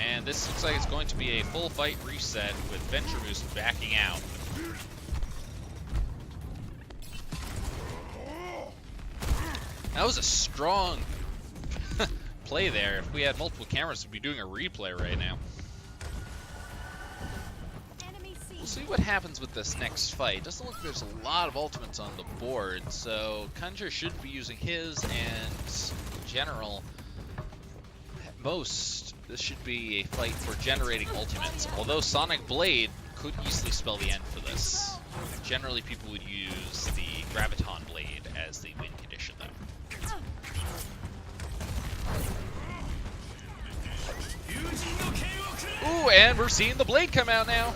And this looks like it's going to be a full fight reset with Venture Moose backing out. That was a strong play there. If we had multiple cameras, we'd be doing a replay right now. We'll see what happens with this next fight. Doesn't look like there's a lot of ultimates on the board, so Kanjur should be using his, and in general, most, this should be a fight for generating ultimates, although Sonic Blade could easily spell the end for this. Generally, people would use the Graviton Blade as the win condition, though. Ooh, and we're seeing the blade come out now.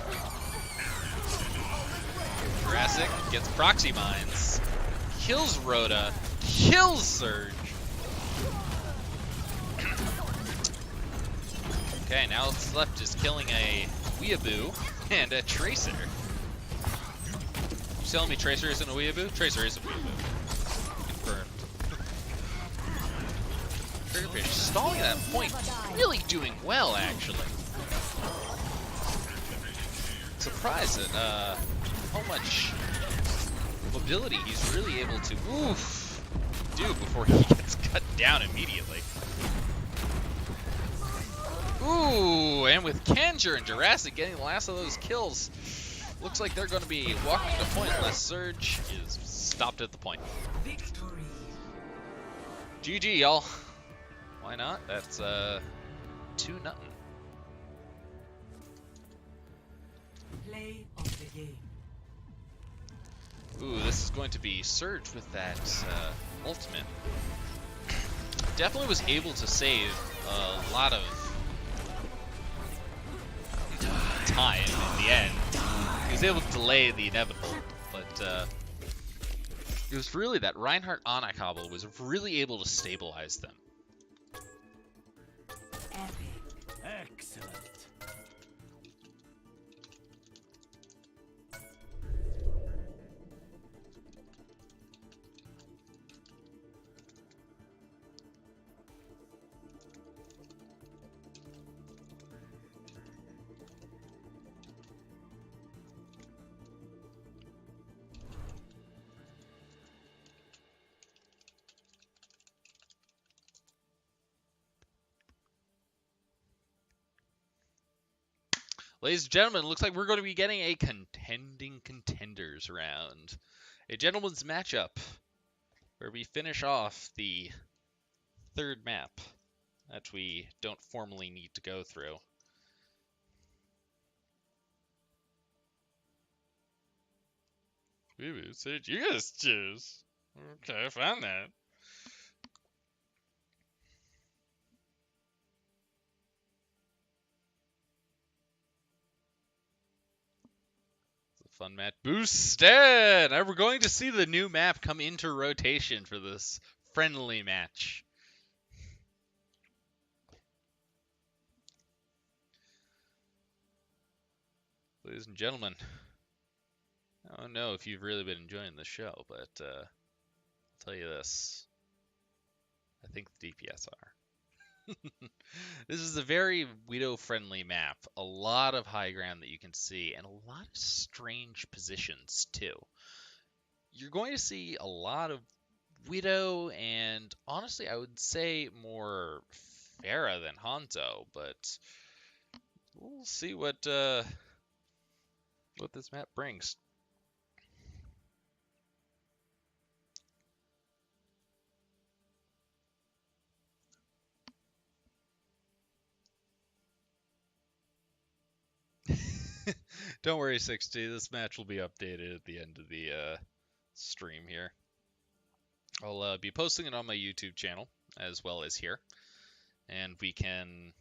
Jurassic gets proxy mines, kills Rhoda, kills Surge. Okay, now what's left is killing a Weeaboo and a Tracer. You telling me Tracer isn't a Weeaboo? Tracer is a Weeaboo. Confirmed. Triggerfish stalling at that point, really doing well, actually. Surprised at how much mobility he's really able to do before he gets cut down immediately. Ooh, and with Kenjer and Jurassic getting the last of those kills, looks like they're going to be walking to point unless Surge is stopped at the point. Victory. GG, y'all. Why not? That's 2-0. Play of the game. Ooh, this is going to be Surge with that ultimate. Definitely was able to save a lot of time in the end. He was able to delay the inevitable, but it was really that Reinhardt Ana combo was really able to stabilize them. Excellent. Ladies and gentlemen, looks like we're going to be getting a contending contenders round. A gentleman's matchup where we finish off the third map that we don't formally need to go through. Ooh, so you guys choose. Okay, I found that. Fun map. Busan! And we're going to see the new map come into rotation for this friendly match. Ladies and gentlemen, I don't know if you've really been enjoying the show, but I'll tell you this. I think the DPS are. This is a very Widow-friendly map. A lot of high ground that you can see, and a lot of strange positions, too. You're going to see a lot of Widow, and honestly, I would say more Pharah than Hanzo, but we'll see what this map brings. Don't worry, 60. This match will be updated at the end of the stream here. I'll be posting it on my YouTube channel as well as here, and we can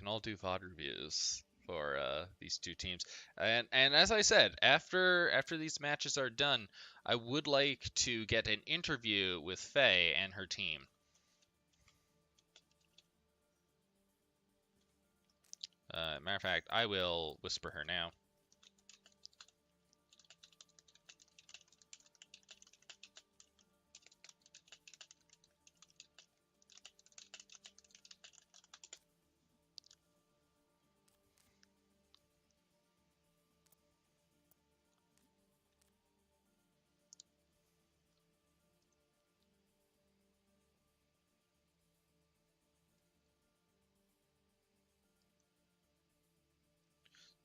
all do VOD reviews for these two teams. And as I said, after these matches are done, I would like to get an interview with Faye and her team. Matter of fact, I will whisper her now.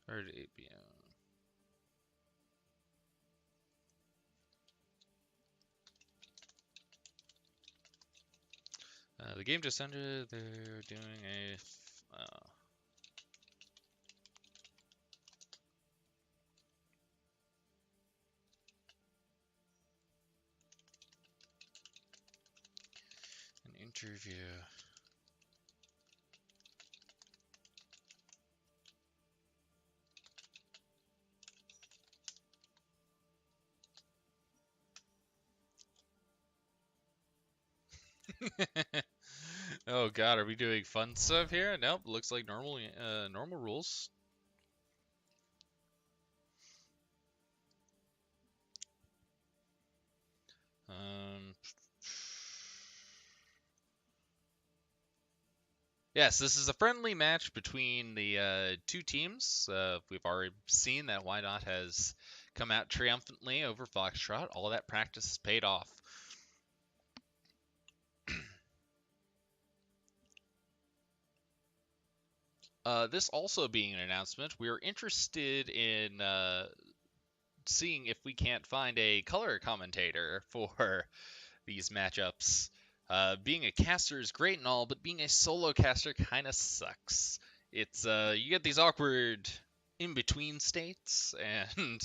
Or 8 p.m. The game just ended. They're doing a. An interview. Oh God, are we doing fun stuff here? Nope, looks like normal rules. Yes, this is a friendly match between the two teams. We've already seen that Why Not has come out triumphantly over Foxtrot. All that practice has paid off. This also being an announcement, we are interested in seeing if we can't find a color commentator for these matchups. Being a caster is great and all, but being a solo caster kind of sucks. It's you get these awkward in-between states, and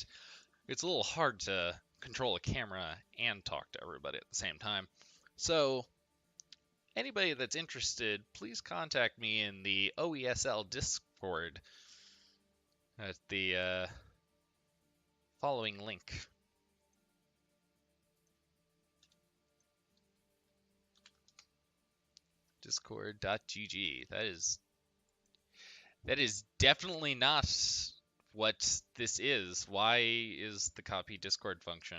it's a little hard to control a camera and talk to everybody at the same time. So anybody that's interested, please contact me in the OeSL Discord at the following link. Discord.gg. That is definitely not what this is. Why is the copy Discord function?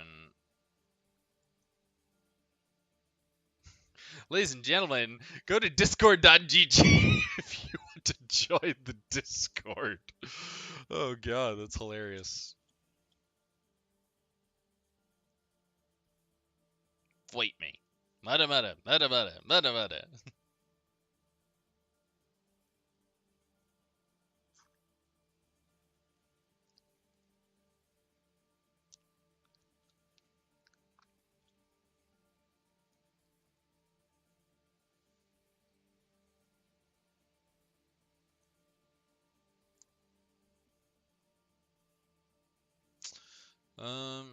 Ladies and gentlemen, go to discord.gg if you want to join the Discord. Oh God, that's hilarious. Fight me. Mudda mudda, mudda mudda, mudda mudda.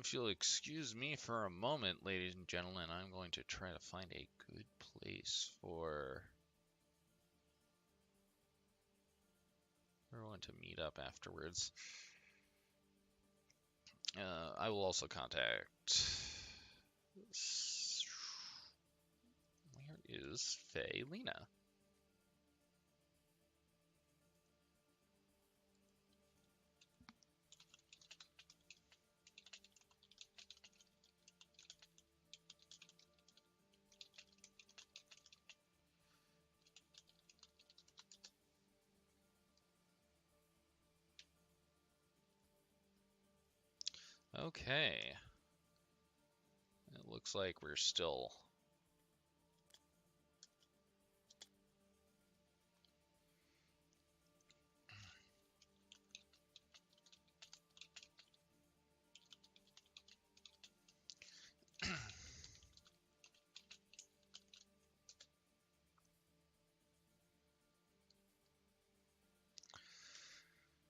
If you'll excuse me for a moment, ladies and gentlemen, I'm going to try to find a good place for everyone to meet up afterwards. I will also contact. Where is Faye Lena? Okay. It looks like we're still.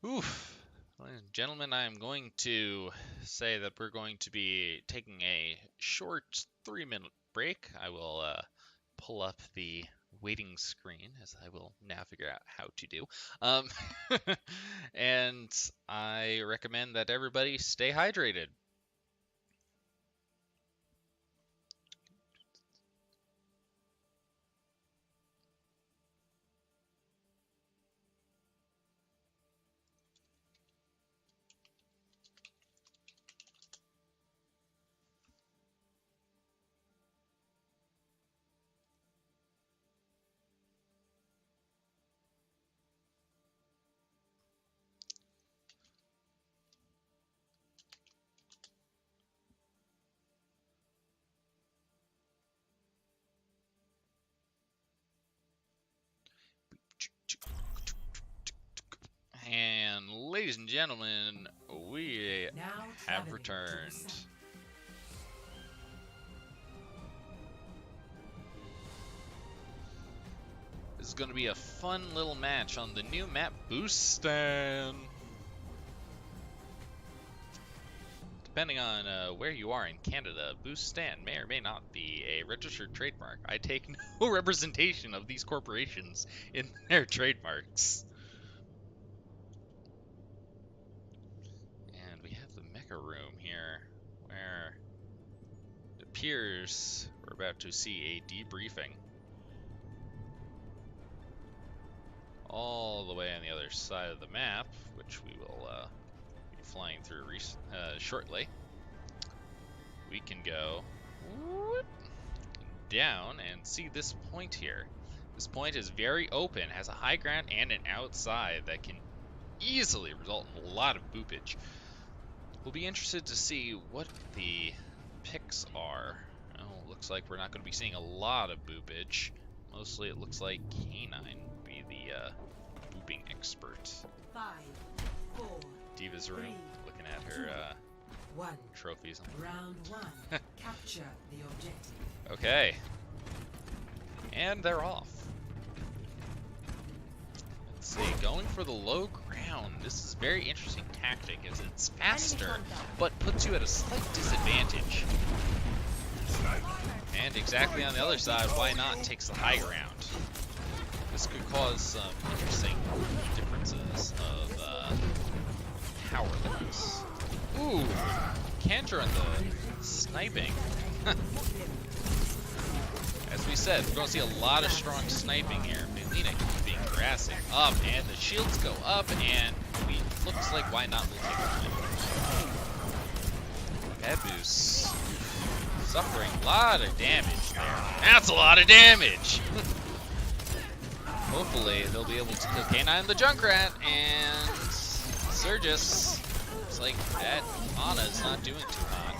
Oof. Ladies and gentlemen, I'm going to say that we're going to be taking a short 3-minute break. I will pull up the waiting screen, as I will now figure out how to do. And I recommend that everybody stay hydrated. And ladies and gentlemen, we Now have traveling to returned. Busan. This is going to be a fun little match on the new map, Busan. Depending on where you are in Canada, Busan may or may not be a registered trademark. I take no representation of these corporations in their trademarks. And we have the mecha room here, where it appears we're about to see a debriefing. All the way on the other side of the map, which we will be flying through shortly. We can go down and see this point here. This point is very open, has a high ground and an outside that can easily result in a lot of boopage. We'll be interested to see what the picks are. Oh, looks like we're not going to be seeing a lot of boopage. Mostly it looks like K9 would be the booping expert. 5, 4, Diva's room, 3, looking at her 1. trophies. Round 1. Capture the objective. Okay. And they're off. Let's see, going for the low ground. This is a very interesting tactic as it's faster, but puts you at a slight disadvantage. And exactly on the other side, why not takes the high ground. This could cause some interesting differences of power levels. Ooh, Cantor on the sniping. As we said, we're going to see a lot of strong sniping here. Melina being harassing up, and the shields go up, and looks like why not will take it. Baboos suffering a lot of damage there. That's a lot of damage! Hopefully they'll be able to kill K9 the Junkrat, and Surgus. Looks like that Ana's not doing too hot.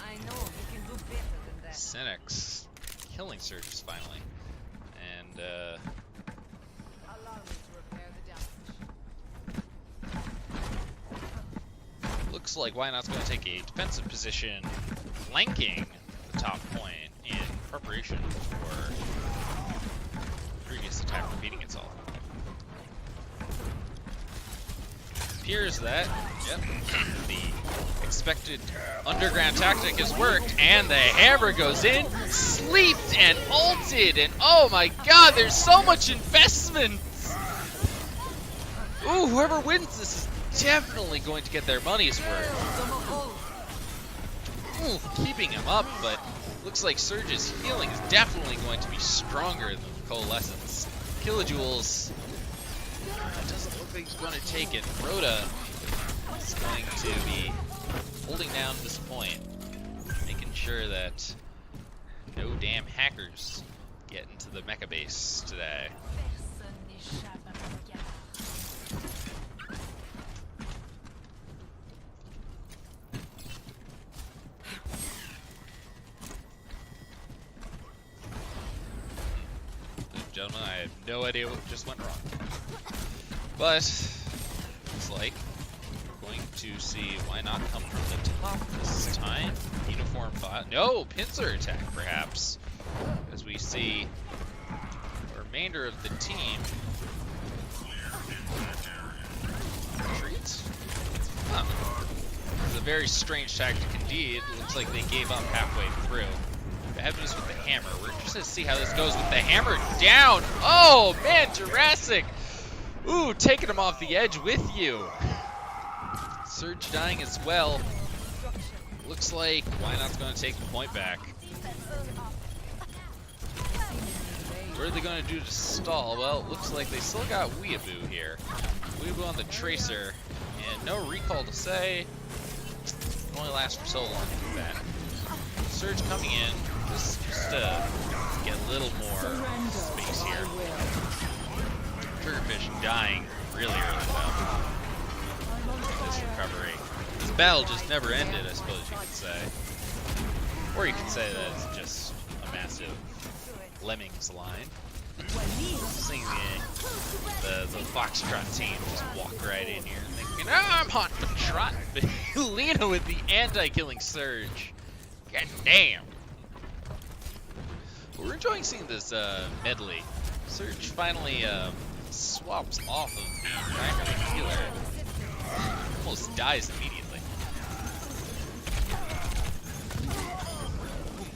I know he can do better than that. Cynics killing Surgus finally. And Allow me to repair the damage. looks like Why Not's going to take a defensive position, flanking the top point in preparation for previous attack repeating itself. Appears that, yep, the expected underground tactic has worked, and the hammer goes in, sleeped and ulted, and oh my god, there's so much investment! Ooh, whoever wins this is definitely going to get their money's worth. Ooh, keeping him up, but looks like Surge's healing is definitely going to be stronger than Coalescence. Kilojoules, it doesn't look like he's going to take it. Rhoda is going to be holding down this point, making sure that no damn hackers get into the mecha base today. Gentlemen, I have no idea what just went wrong. But looks like we're going to see Why Not come from the top this time. Uniform bot. No, pincer attack perhaps. As we see the remainder of the team retreat. Huh. It's a very strange tactic indeed. It looks like they gave up halfway through. Heavens with the hammer. We're interested to see how this goes with the hammer down. Oh man, Jurassic. Ooh, taking him off the edge with you. Surge dying as well. Looks like Why Not's going to take the point back. What are they going to do to stall? Well, it looks like they still got Weeaboo here. Weeaboo on the Tracer, and no recall to say. It only lasts for so long to do that. Surge coming in. Just to get a little more space here. Triggerfish dying really early though. This recovery. This battle just never ended, I suppose you could say. Or you could say that it's just a massive Lemmings line. Seeing the Foxtrot team just walk right in here thinking, oh, I'm hot for trot. But Lena with the anti-killing surge. God damn. we're enjoying seeing this medley. Surge finally swaps off of the primary healer. Almost dies immediately.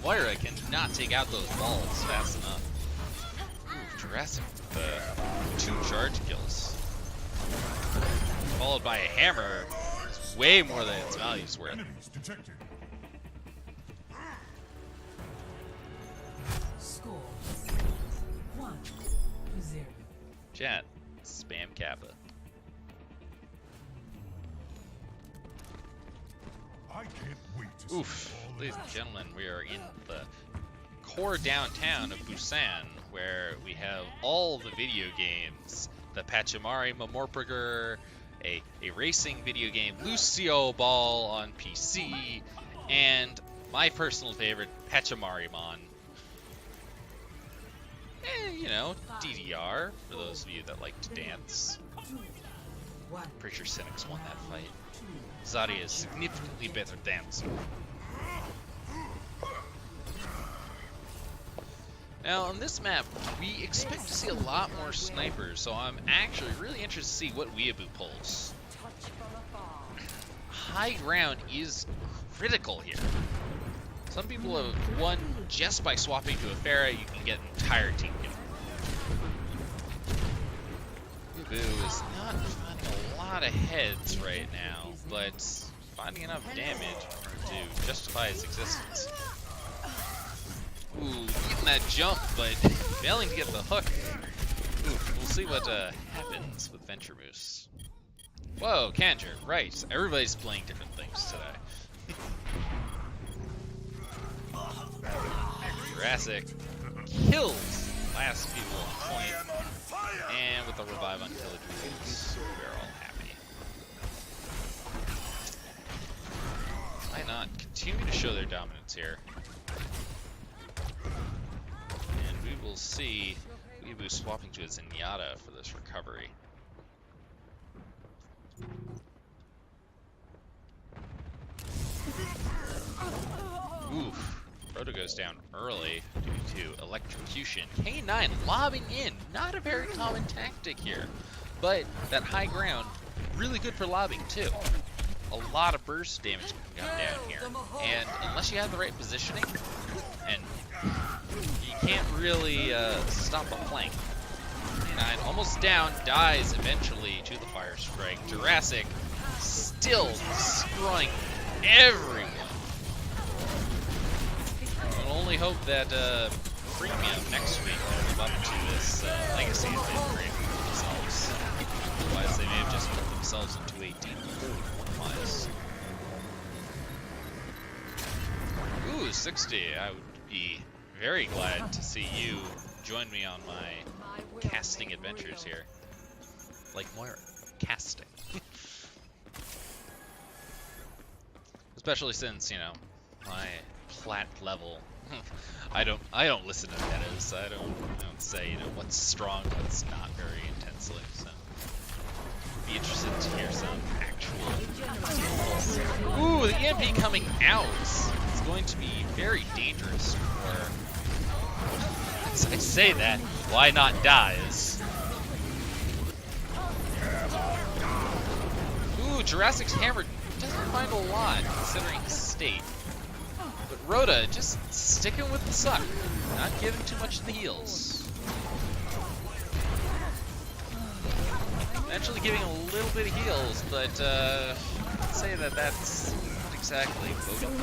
Moira cannot take out those balls fast enough. Ooh, Jurassic with 2 charge kills. Followed by a hammer. It's way more than its value's worth. Score 1-0. Chat, spam Kappa. I can't wait to see Oof, all ladies of and gentlemen, we are in the core downtown of Busan, where we have all the video games. The Pachimari Momorpurger, a racing video game, Lucio Ball on PC, and my personal favorite, Pachamarimon. You know, DDR, for those of you that like to dance. Pretty sure Cynic's won that fight. Zadia is significantly better dancer. Now, on this map, we expect to see a lot more snipers, so I'm actually really interested to see what Weeaboo pulls. High ground is critical here. Some people have won just by swapping to a Pharah. You can get an entire team kill. Weeaboo is not finding a lot of heads right now, but finding enough damage to justify his existence. Ooh, getting that jump, but failing to get the hook. Ooh, we'll see what happens with Venture Moose. Whoa, Kanjer, right. Everybody's playing different things today. Jurassic kills last people on point. And with the revive on Killadrews, we're all happy. Why not continue to show their dominance here? And we will see Weeaboo swapping to a Zenyatta for this recovery. Oof. Dorado goes down early due to electrocution. K9 lobbing in. Not a very common tactic here. But that high ground, really good for lobbing too. A lot of burst damage can come down here. And unless you have the right positioning, and you can't really stop a flank. K9 almost down, dies eventually to the fire strike. Jurassic still destroying everyone. We'll only hope that Premium next week will live up to this legacy that they've created for themselves. Otherwise, they may have just put themselves into a deep hole one-wise. Ooh, 60. I would be very glad to see you join me on my casting adventures here. Like Moira, casting. Especially since, you know, my plat level. I don't listen to metas. I don't say, you know, what's strong, what's not very intensely. So be interested to hear some actual. Ooh, the EMP coming out. It's going to be very dangerous for. I say that. Why not dies? Ooh, Jurassic's hammer doesn't find a lot considering his state. But Rhoda just sticking with the suck, not giving too much to the heals. Eventually giving a little bit of heals, but I'd say that that's not exactly voting.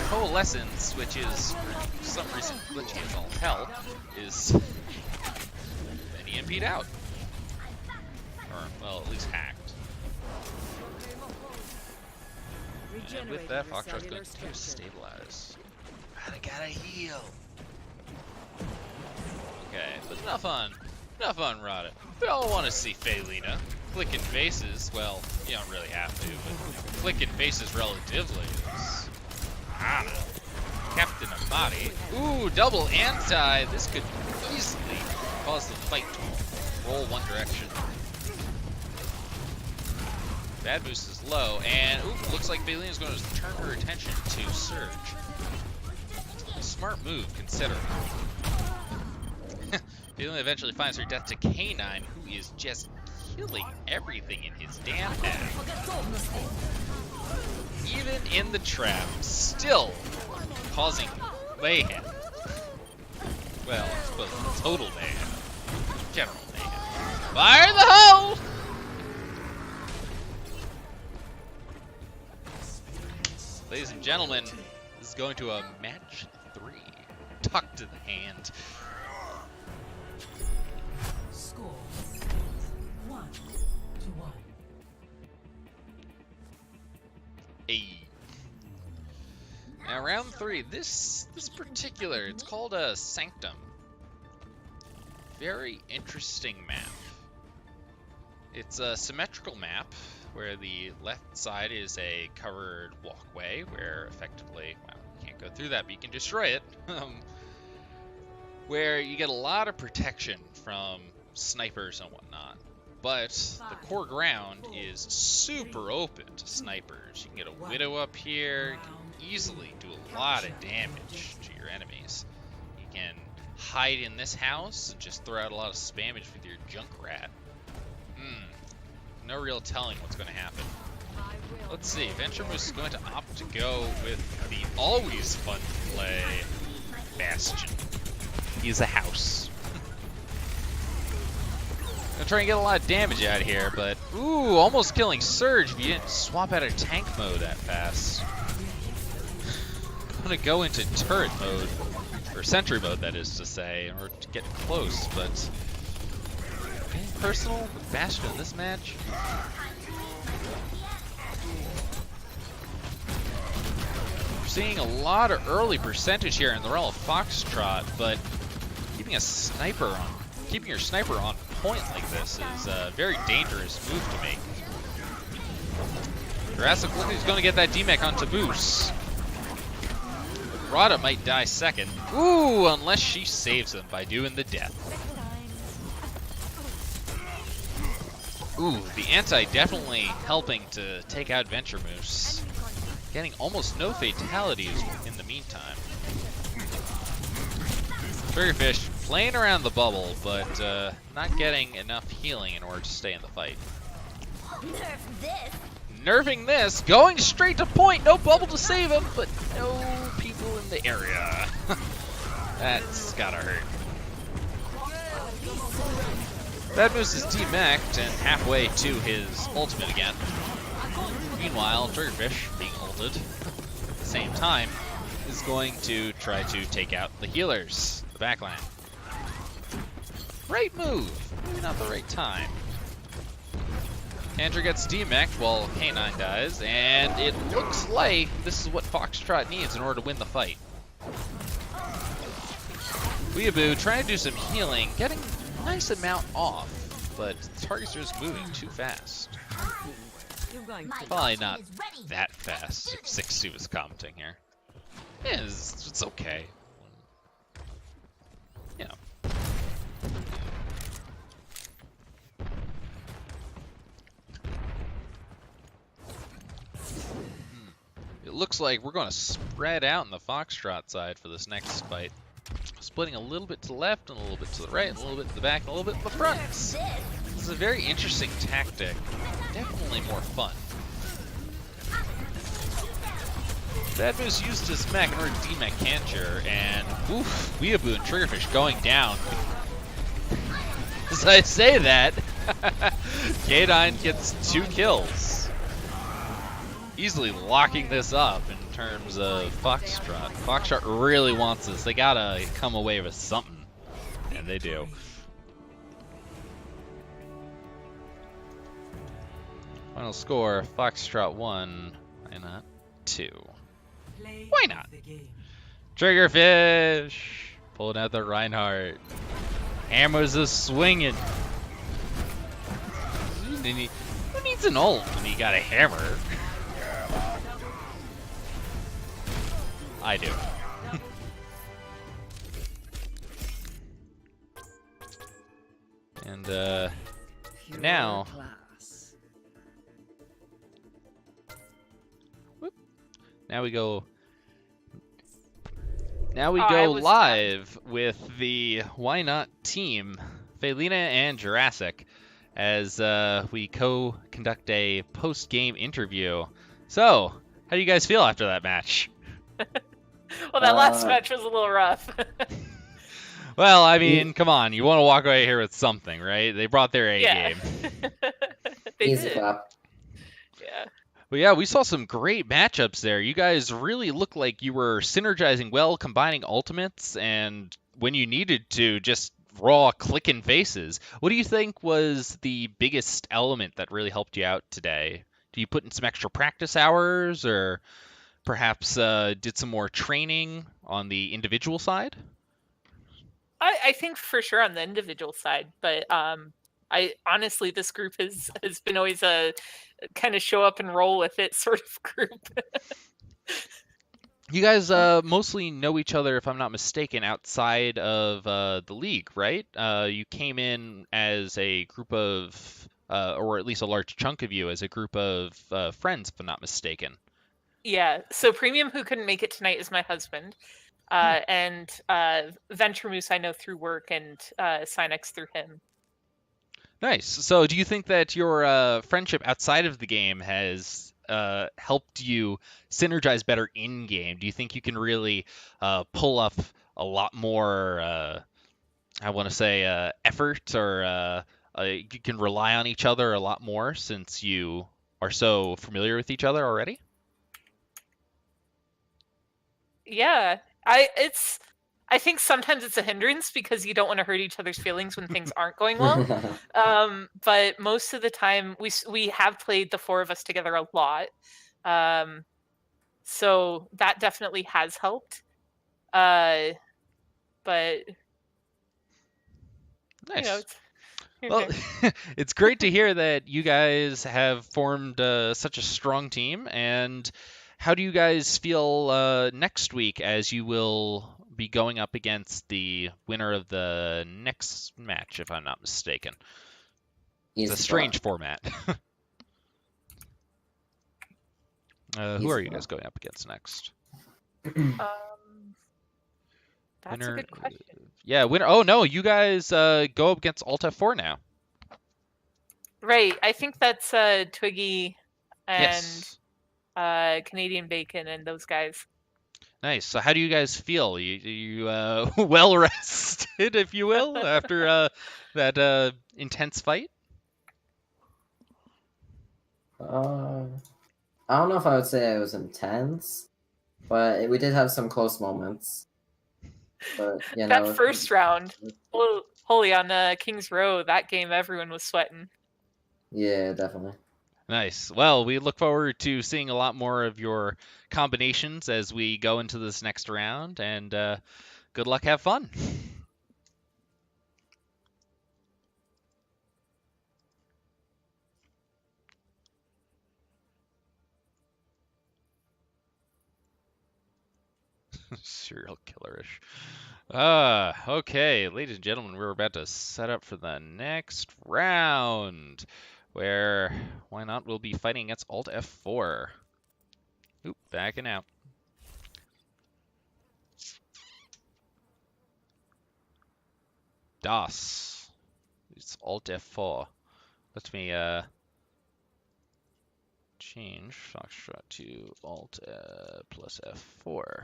Coalescence, which is for some reason glitchy as all hell, is then EMP'd out. Or, well, at least hacked. And with that, Foxtrot's going to stabilize. I gotta heal. Okay, but enough on Rada. We all want to see Faelina. Clicking faces, well, you don't really have to, but clicking faces relatively is, I don't know. Captain Amati. Ooh, double anti. This could easily cause the fight to roll one direction. Bad boost is low, and ooh, looks like Faelina's going to turn her attention to Surge. smart move, considering. Feeling eventually finds her death to K9, who is just killing everything in his damn path. Even in the trap, still causing mayhem. Well, I suppose total mayhem. General mayhem. Fire the hole! Ladies and gentlemen, this is going to a match 3. Tucked to the hand. Score 1-1. Now round 3, this particular, it's called a Sanctum. Very interesting map. It's a symmetrical map where the left side is a covered walkway where effectively, well, you can't go through that, but you can destroy it. Where you get a lot of protection from snipers and whatnot. But the core ground is super open to snipers. You can get a Widow up here, you can easily do a lot of damage to your enemies. You can hide in this house and just throw out a lot of spammage with your Junkrat. No real telling what's going to happen. Let's see, Venture Moose is going to opt to go with the always fun to play Bastion. He's a house. Gonna try and get a lot of damage out of here, but ooh, almost killing Surge if you didn't swap out of tank mode that fast. I'm gonna go into turret mode, or sentry mode that is to say, in order to get close, but getting personal with Bastion in this match. We're seeing a lot of early percentage here in the realm of Foxtrot, but keeping your sniper on point like this is a very dangerous move to make. Jurassic looks like he's going to get that D-Mech on Taboose. Dorado might die second. Ooh, unless she saves him by doing the death. Ooh, the anti definitely helping to take out Venture Moose. Getting almost no fatalities in the meantime. Triggerfish playing around the bubble, but not getting enough healing in order to stay in the fight. Nerfing this, going straight to point, no bubble to save him, but no people in the area. That's gotta hurt. Bad Moose is D-Mech'd and halfway to his ultimate again. Meanwhile, Triggerfish, being ulted at the same time, is going to try to take out the healers, the backline. Right move, maybe not the right time. Andrew gets D-Mech'd while K9 dies, and it looks like this is what Foxtrot needs in order to win the fight. Weeaboo trying to do some healing, getting a nice amount off, but the targets are just moving too fast. Probably not that fast if 6-2 is commenting here. Yeah, it's okay. You know. It looks like we're going to spread out in the Foxtrot side for this next fight. Splitting a little bit to the left, and a little bit to the right, and a little bit to the back, and a little bit to the front. This is a very interesting tactic. Definitely more fun. Bad Moose used his mech in order to D-Mech Cancher, and oof, Weeaboo and Triggerfish going down. As I say that, K9 gets 2 kills. Easily locking this up in terms of Foxtrot. Foxtrot really wants this. They gotta come away with something, and they do. Final score, Foxtrot 1, why not 2? Why not? Triggerfish pulling out the Reinhardt. Hammers is swinging. Who needs an ult when he got a hammer? I do. And now whoop, now we go Now we Oh, I go was live with the Why Not team, Felina and Jurassic, as we co-conduct a post-game interview. So, how do you guys feel after that match? Well, that last match was a little rough. Well, I mean, come on, you want to walk away here with something, right? They brought their A Yeah. game. They Easy did. clap. Yeah. But yeah, we saw some great matchups there. You guys really looked like you were synergizing well, combining ultimates, and when you needed to, just raw clicking faces. What do you think was the biggest element that really helped you out today? Do you put in some extra practice hours, or perhaps did some more training on the individual side? I think for sure on the individual side, but I honestly, this group has been always a kind of show up and roll with it sort of group. You guys mostly know each other, if I'm not mistaken, outside of the league, right? You came in as a group of, or at least a large chunk of you, as a group of friends, if I'm not mistaken. Yeah. So Premium, who couldn't make it tonight, is my husband. And Venture Moose I know through work, and Sinex through him. Nice. So do you think that your friendship outside of the game has helped you synergize better in game? Do you think you can really pull up a lot more, I want to say, effort, or you can rely on each other a lot more since you are so familiar with each other already? Yeah. I think sometimes it's a hindrance because you don't want to hurt each other's feelings when things aren't going well. But most of the time, we have played the four of us together a lot, so that definitely has helped. But Nice. you know, Well, it's great to hear that you guys have formed such a strong team. And how do you guys feel next week, as you will be going up against the winner of the next match, if I'm not mistaken? It's a strange format. Who are you guys going up against next? that's Winner, a good question. Yeah, winner. Oh no, you guys go up against Alt F4 now. Right. I think that's Twiggy and Yes. Canadian Bacon and those guys. Nice. So how do you guys feel? You well rested, if you will, after that intense fight? I don't know if I would say it was intense, but we did have some close moments. But you know, That first round, holy, on King's Row, that game everyone was sweating. Yeah, definitely. Nice. Well, we look forward to seeing a lot more of your combinations as we go into this next round, and good luck, have fun. Serial killerish. Okay, ladies and gentlemen, we're about to set up for the next round, where Why Not will be fighting against Alt F4. Oop, backing out. DOS. It's Alt F4. Let me change Foxtrot to Alt plus F4.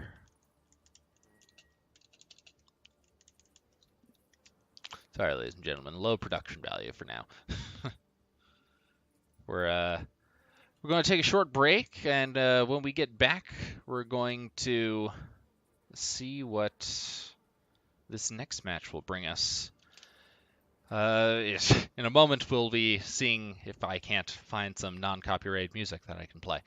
Sorry, ladies and gentlemen, low production value for now. We're going to take a short break, and when we get back, we're going to see what this next match will bring us. In a moment, we'll be seeing if I can't find some non-copyrighted music that I can play.